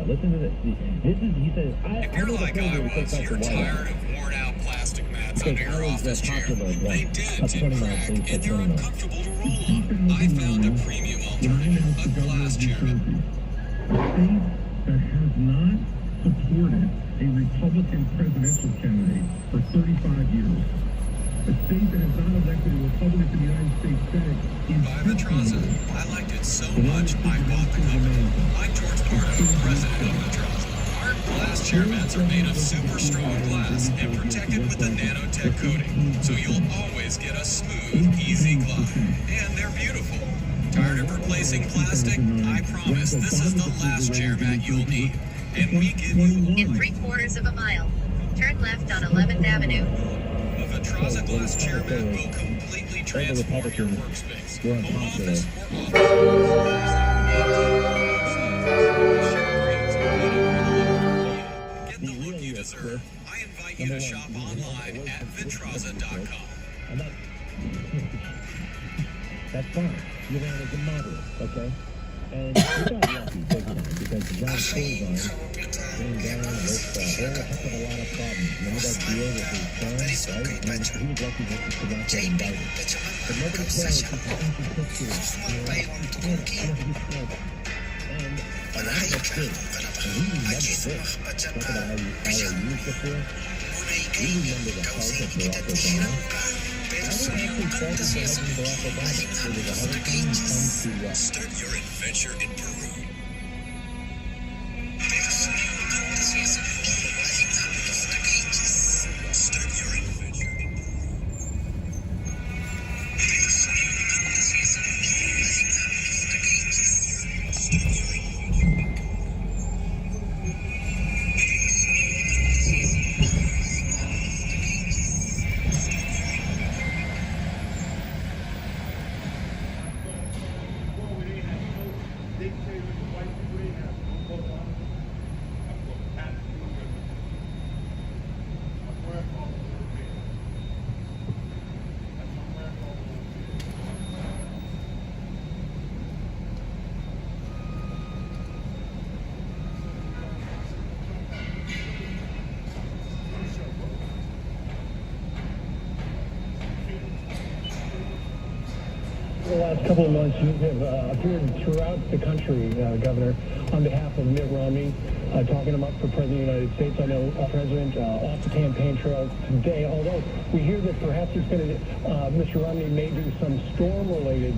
Listen to this. He says, if you're like I was, you're tired of worn-out plastic mats under your office chair. They dent and crack, and they're uncomfortable to roll on. I found a premium alternative, a glass chair. A state that has not supported a Republican presidential candidate for 35 years. A state that has not elected a Republican to the United States Senate in By Vitraza. I liked it so much, I bought the company. I'm George Pardo, president of Vitraza. Our glass chair mats are made of super strong glass and protected with a nanotech coating, so you'll always get a smooth, easy glide. And they're beautiful. Tired of replacing plastic? I promise this is the last chair mat you'll need. And we give you In 3/4 of a mile, turn left on 11th Avenue. a Vitraza glass chair mat will completely transform your workspace. Home office or Get the look you deserve. I invite you to shop online at Vitraza.com. That's fine. You ran as a moderate, okay? And you got lucky big time because John Corzine came down with a whole heck of a lot of problems. Remember that deal with his son, right? He was lucky that he could not get indicted. But nobody cares. He's an ancient history. And a lot of us did. And we remember this. Talk about how you used before. We remember the health of Barack Obama. I don't actually fall for President Barack Obama. There was a hundred things come to Start your adventure in Peru. dictator the last couple of months, you have appeared throughout the country, Governor, on behalf of Mitt Romney, talking him up for President of the United States. I know President off the campaign trail today, although we hear that perhaps he's going to, Mr. Romney may do some storm-related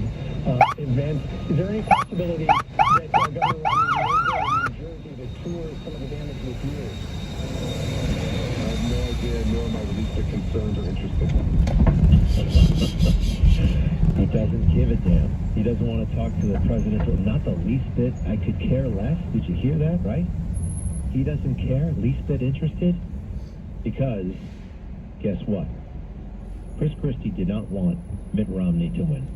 events. Is there any possibility that Governor Romney may go to New Jersey to tour some of the damage with you? I have no idea, nor am I the least bit concerned or interested. He doesn't give a damn. He doesn't want to talk to the president. Not the least bit. I could care less. Did you hear that, right? He doesn't care, least bit interested. Because, guess what? Chris Christie did not want Mitt Romney to win.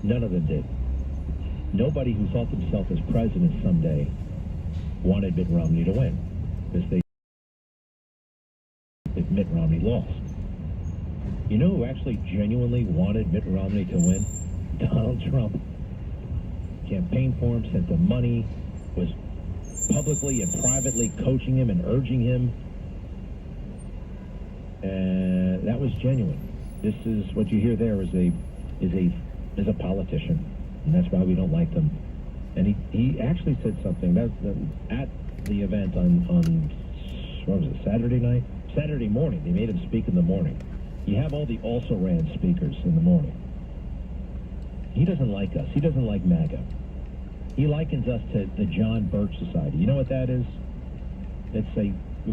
None of them did. Nobody who thought himself as president someday wanted Mitt Romney to win. Because they if Mitt Romney lost. You know who actually genuinely wanted Mitt Romney to win? Donald Trump. Campaigned for him, sent him money, was publicly and privately coaching him and urging him. And that was genuine. This is what you hear there is a politician. And that's why we don't like them. And he actually said something that at the event on what was it, Saturday night? Saturday morning. They made him speak in the morning. You have all the also-ran speakers in the morning. He doesn't like us. He doesn't like MAGA. He likens us to the John Birch Society. You know what that is? It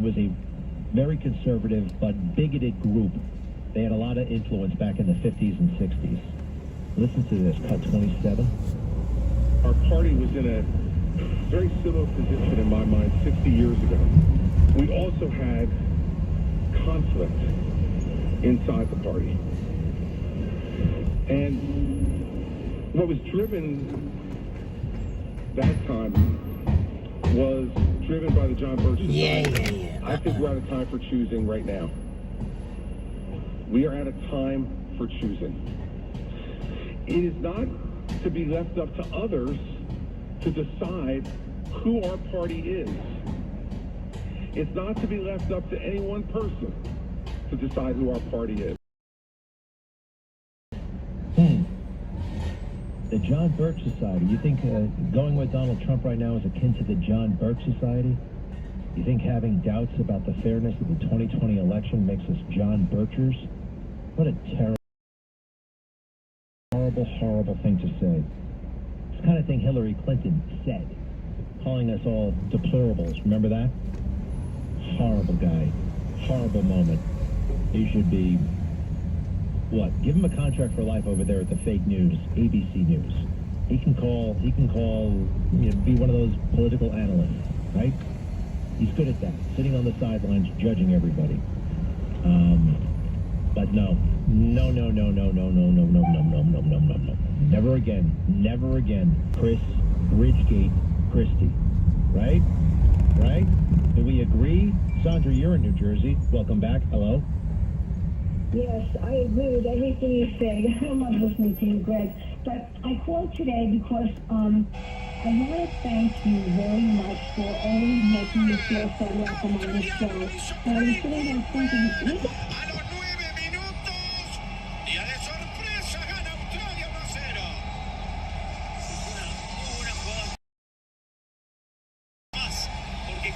was a very conservative but bigoted group. They had a lot of influence back in the 50s and 60s. Listen to this, cut 27. Our party was in a very similar position in my mind 60 years ago. We also had conflict inside the party. And what was driven that time was driven by the John Birch Society. Yeah. I think we're at a time for choosing right now. We are at a time for choosing. It is not to be left up to others to decide who our party is. It's not to be left up to any one person to decide who our party is. The John Birch Society. You think going with Donald Trump right now is akin to the John Birch Society? You think having doubts about the fairness of the 2020 election makes us John Birchers? What a horrible, horrible thing to say. It's the kind of thing Hillary Clinton said, calling us all deplorables. Remember that? Horrible guy. Horrible moment. He should be, what? Give him a contract for life over there at the fake news, ABC News. He can call, be one of those political analysts, right? He's good at that, sitting on the sidelines, judging everybody. But no. Never again. Chris Bridgegate Christie. Right? Do we agree? Sandra, you're in New Jersey. Welcome back. Hello. Yes, I agree with everything you say. I love listening to you, Greg. But I called today because I want to thank you very much for always making me feel so welcome on this show. And I was sitting there thinking,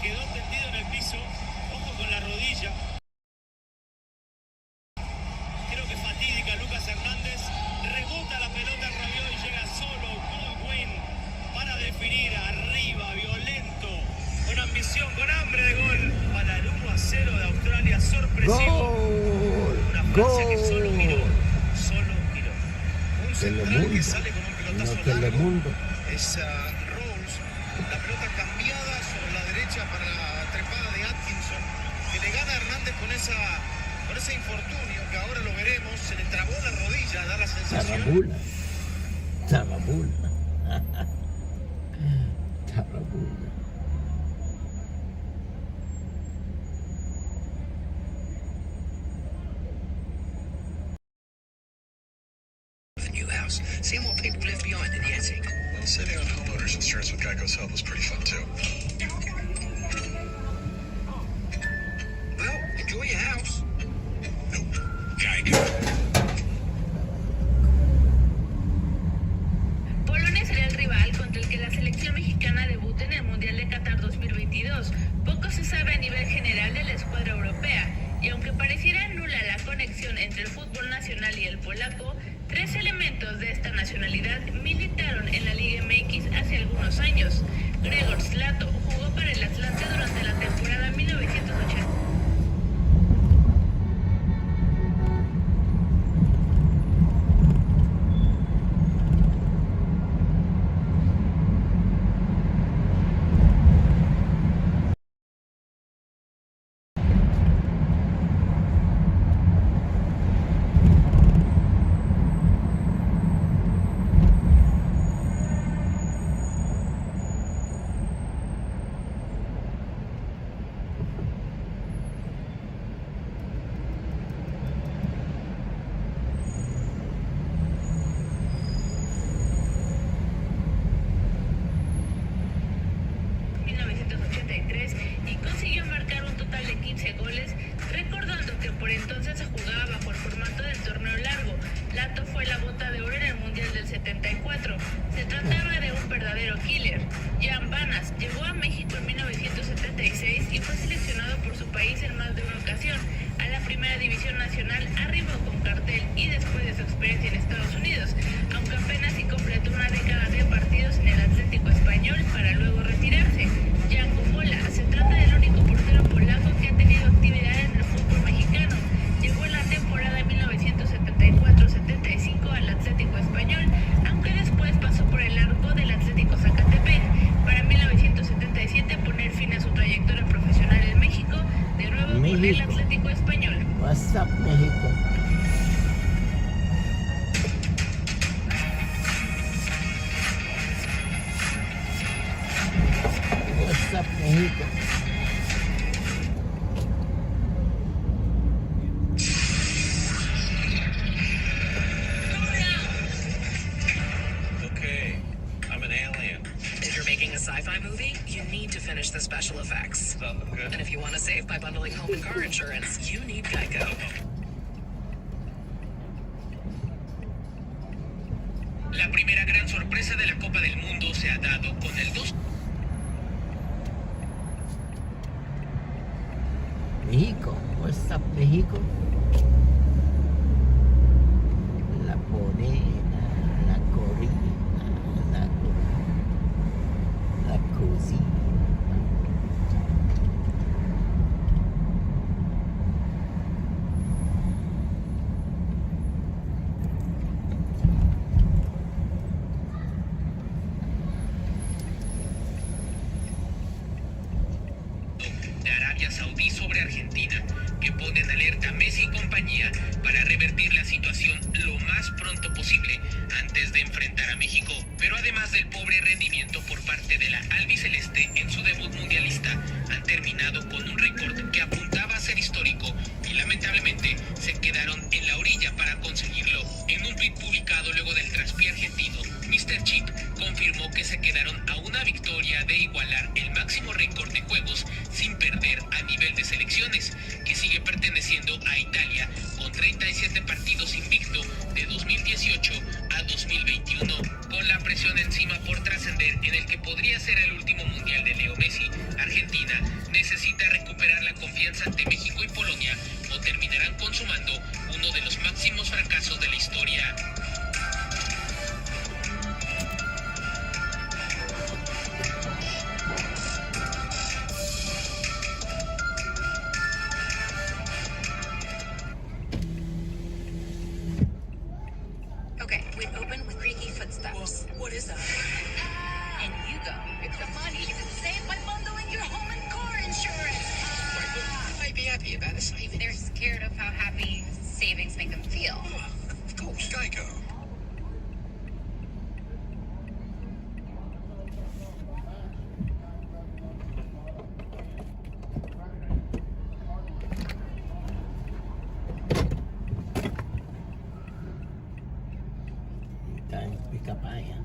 quedó tendido en el piso, ojo con la rodilla. Creo que fatídica Lucas Hernández, rebota la pelota al Rabiot y llega solo Goldwyn para definir arriba, violento, con ambición, con hambre de gol, para el 1-0 de Australia, sorpresivo. Una Francia que solo miró. Un central que sale con un pelotazo largo. Es Rolls, la pelota cambiada sobre la derecha para la trepada de Atkinson, que le gana a Hernández con ese infortunio que ahora lo veremos, se le trabó la rodilla, da la sensación. Tarabula. The new house, seeing what people left behind in the attic. Well, saving on homeowners insurance with Geico's help was pretty fun too. Well, enjoy your house. Nope. Geico. entre el fútbol nacional y el polaco, 3 elementos de esta nacionalidad militaron en la Liga MX hace algunos años. Gregor Slato jugó para el Atlante durante la temporada 1980. Y consiguió marcar un total de 15 goles, recordando que por entonces se jugaba bajo el formato del torneo largo. Lato fue la bota de oro en el Mundial del 74. Se trataba de un verdadero killer. Jan Banas llegó a México en 1976 y fue seleccionado por su país en más de una ocasión. A la primera división nacional arribó con cartel y después de su experiencia en Estados Unidos, aunque apenas si completó una década de partidos en el Atlético Español para luego retirarse. Jan Komola se trata del único portero polaco que ha tenido actividad en el fútbol mexicano. Llegó en la temporada 1974-75 al Atlético Español, aunque después pasó por el arco del Atlético Zacatepec. Para 1977 poner fin a su trayectoria profesional en México, de nuevo con el Atlético Español. What's up, México? What's up, México? Okay, I'm an alien. If you're making a sci-fi movie, you need to finish the special effects. Good. And if you want to save by bundling home and car insurance, you need Geico. La primera gran sorpresa de la Copa del Mundo se ha dado con el 2. México, what's up, México? La Morena, la Corina, la Cosina. De Arabia Saudí sobre Argentina, que pone en alerta a Messi y compañía para revertir la situación lo más pronto posible antes de enfrentar a México. Pero además del pobre rendimiento por parte de la albiceleste en su debut mundialista, han terminado con un récord que apuntaba a ser histórico y lamentablemente se quedaron en la orilla para conseguirlo. En un tweet publicado luego del traspié argentino, Mr. Chip confirmó que se quedaron a una victoria de igualar el máximo récord de juegos sin perder a nivel de selecciones, que sigue perteneciendo a Italia con 37 partidos invicto de 2018 a 2021, con la presión encima por trascender en el que podría ser el último mundial de Leo Messi. Argentina necesita recuperar la confianza ante México y Polonia o terminarán consumando uno de los máximos fracasos de la historia. Okay, we open with creaky footsteps. What is that? And you go. It's the money you can save by bundling your home and car insurance. You might be happy about a saving. They're scared of how happy savings make them feel. Of course, Geico. Picapaya.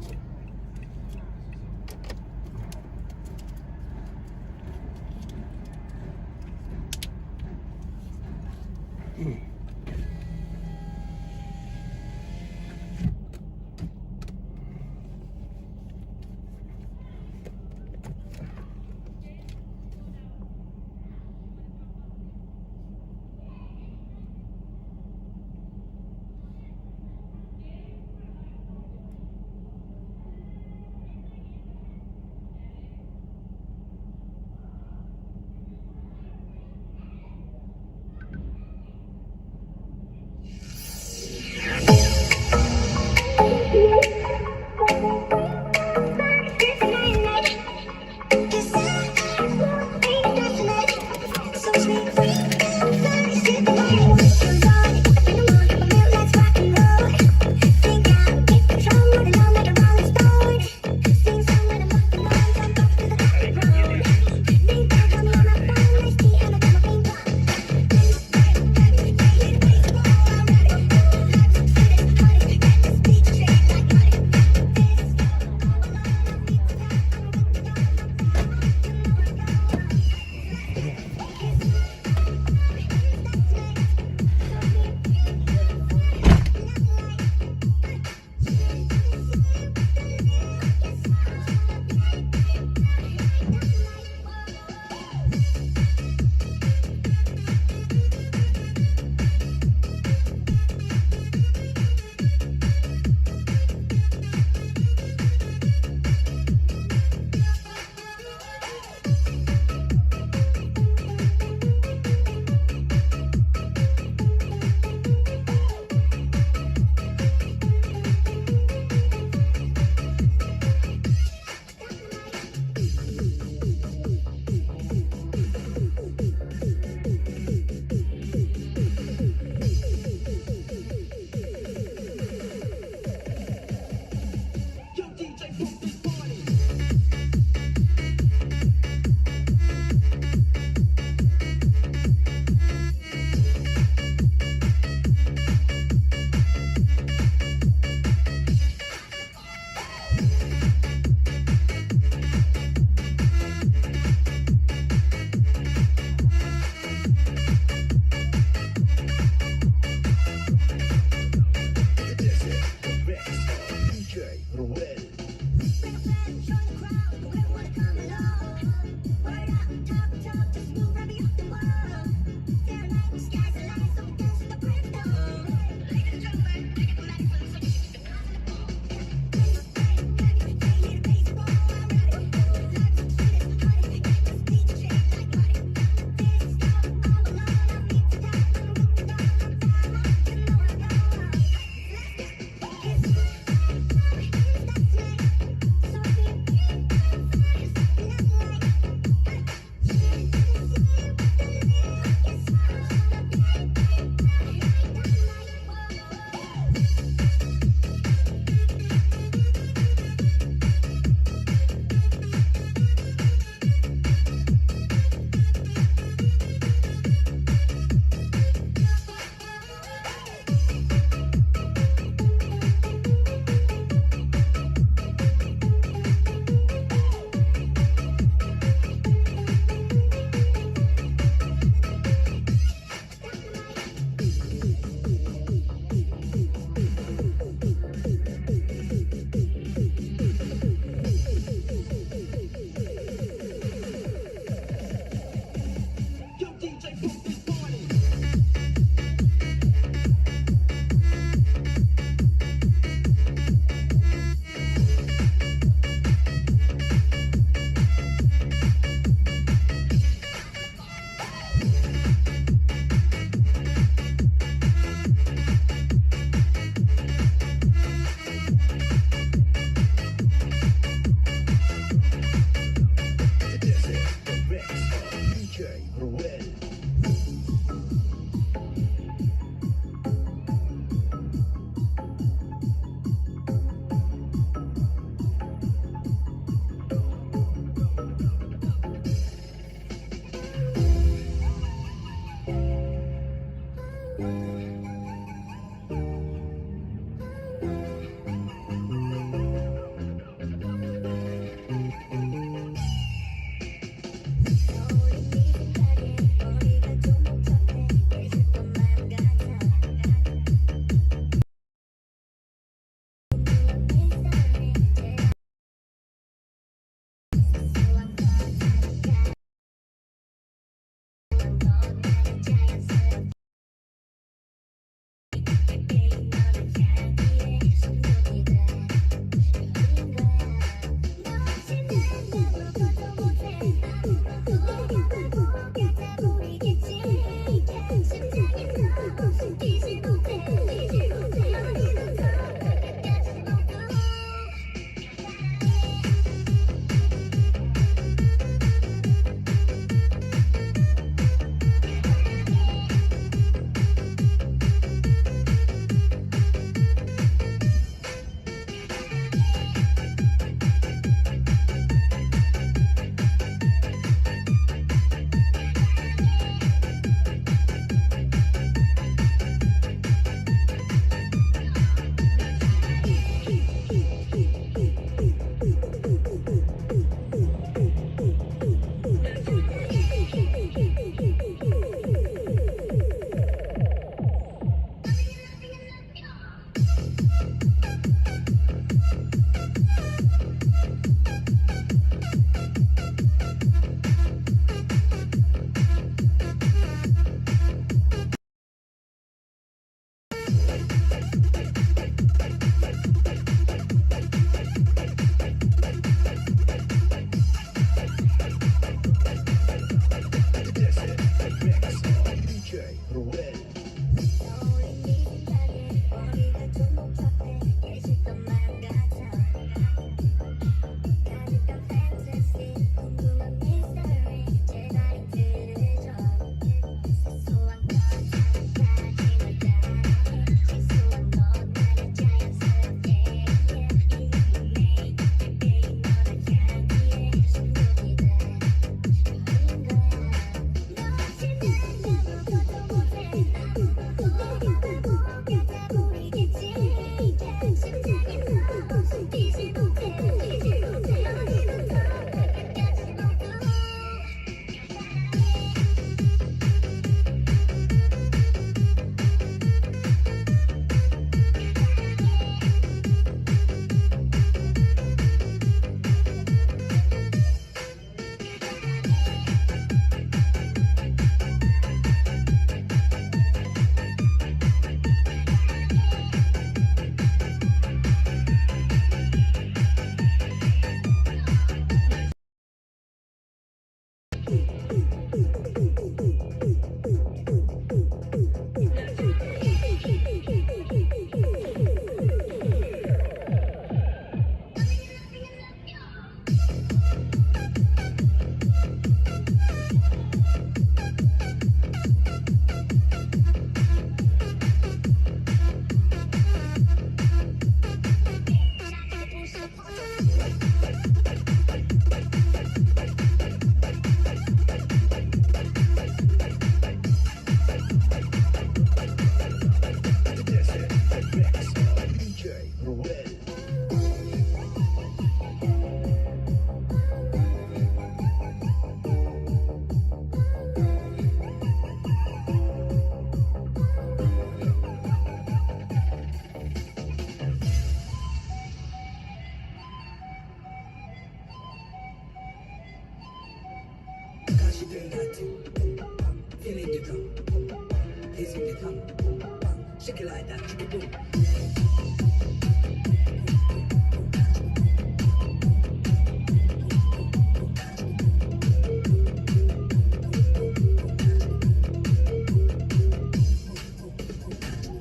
Shake it like that, shake it boom.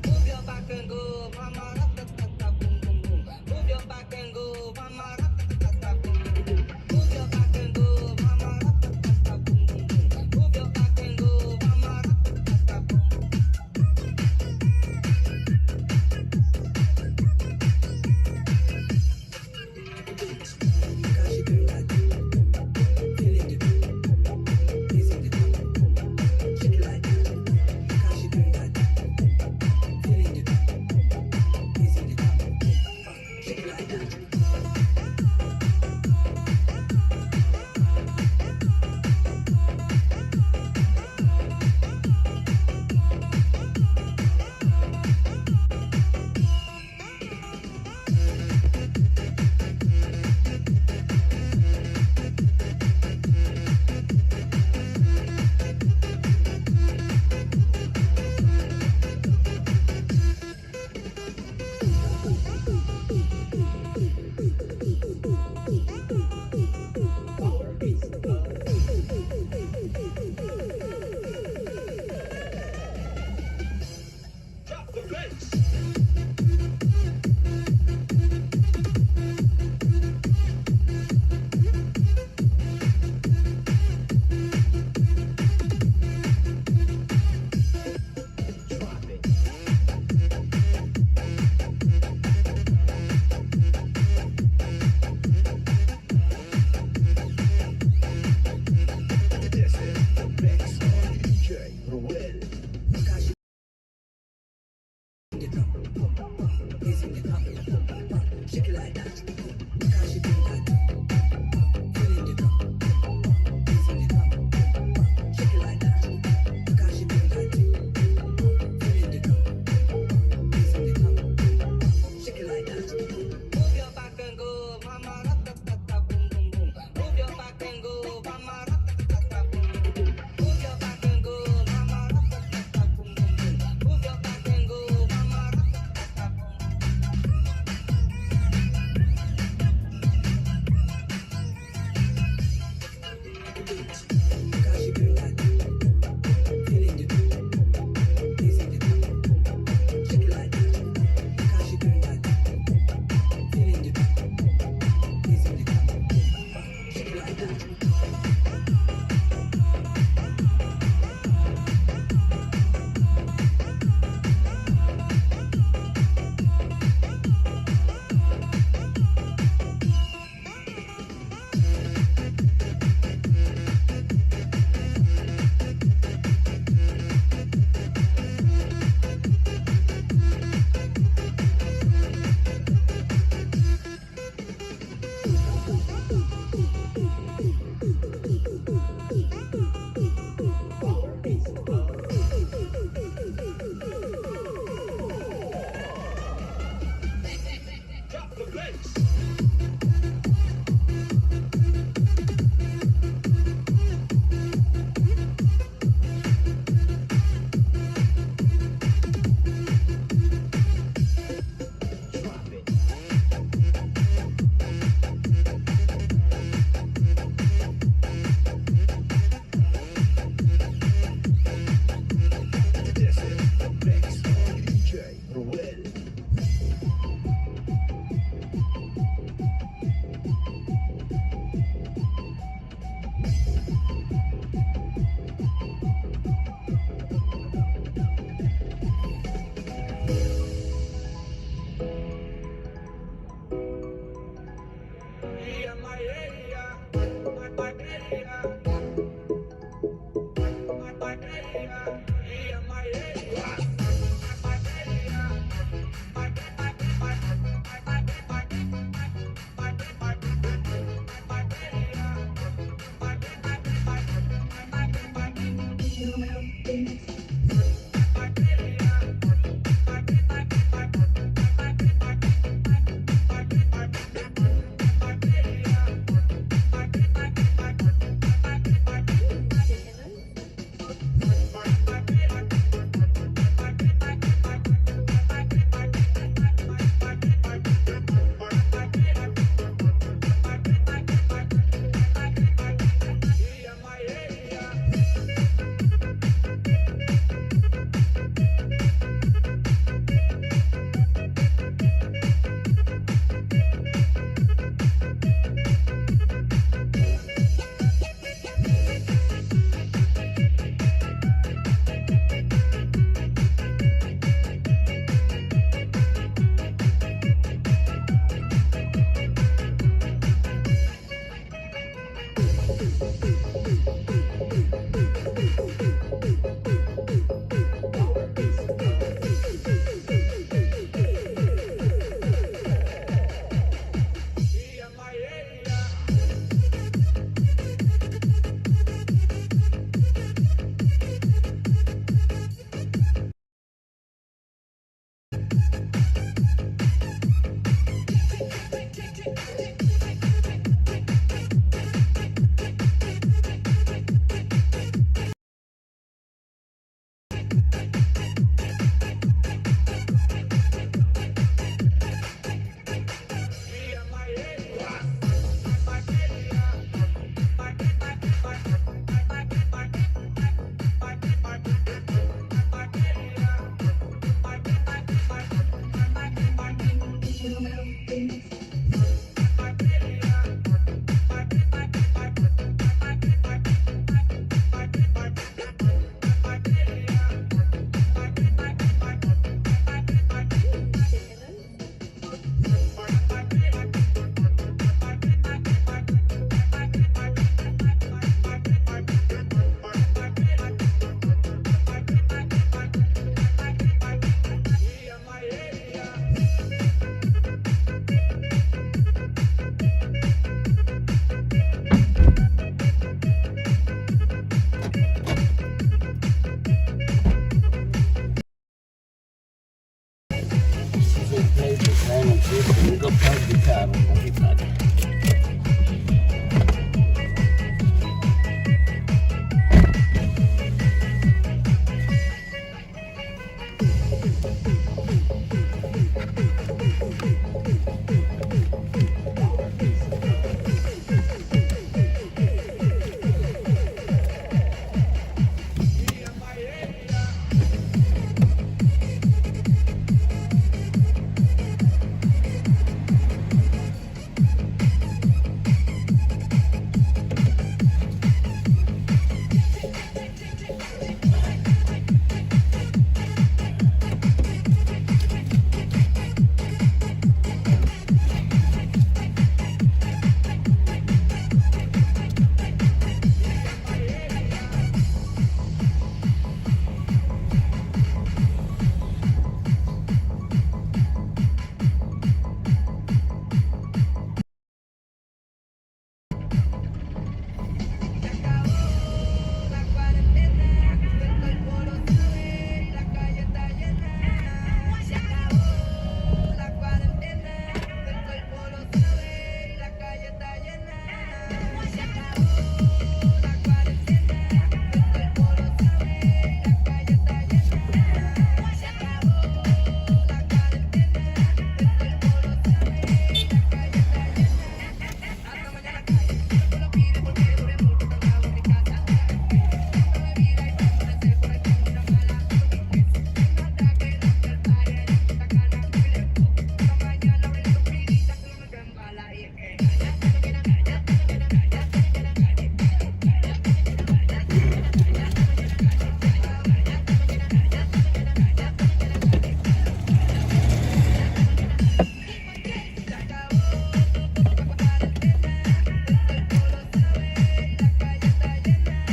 Move your back and go, mama, rat-tat-tat-tat, boom, boom, boom. Move your back and go, mama, rat-tat-tat-tat, boom, boom, boom. Move your back and go, mama, rat-tat-tat-tat.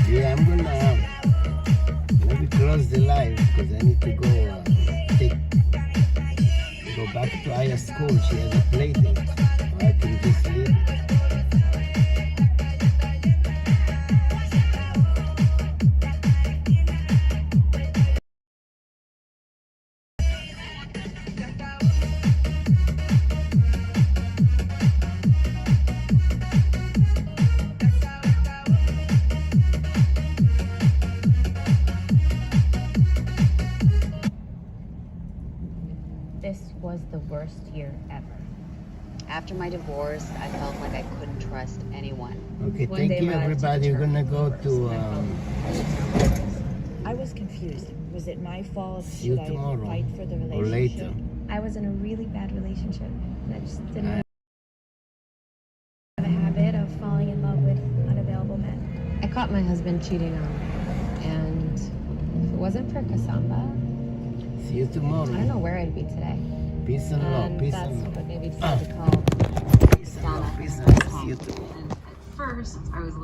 Yeah, I'm gonna maybe close the live because I need to go go back to higher school. She has a play date. Or I can just leave it. This was the worst year ever. After my divorce, I felt like I couldn't trust anyone. Okay, thank you everybody. We're gonna go to I was confused. Was it my fault? see you Should tomorrow I fight for the or relationship? later. I was in a really bad relationship, and I just didn't have the habit of falling in love with unavailable men. I caught my husband cheating on me, and if it wasn't for Cassandra, See you tomorrow. I don't know where I'd be today. Peace and love. Peace that's and love. what made me decide to call Peace and love. Peace and love. See you tomorrow. First, I was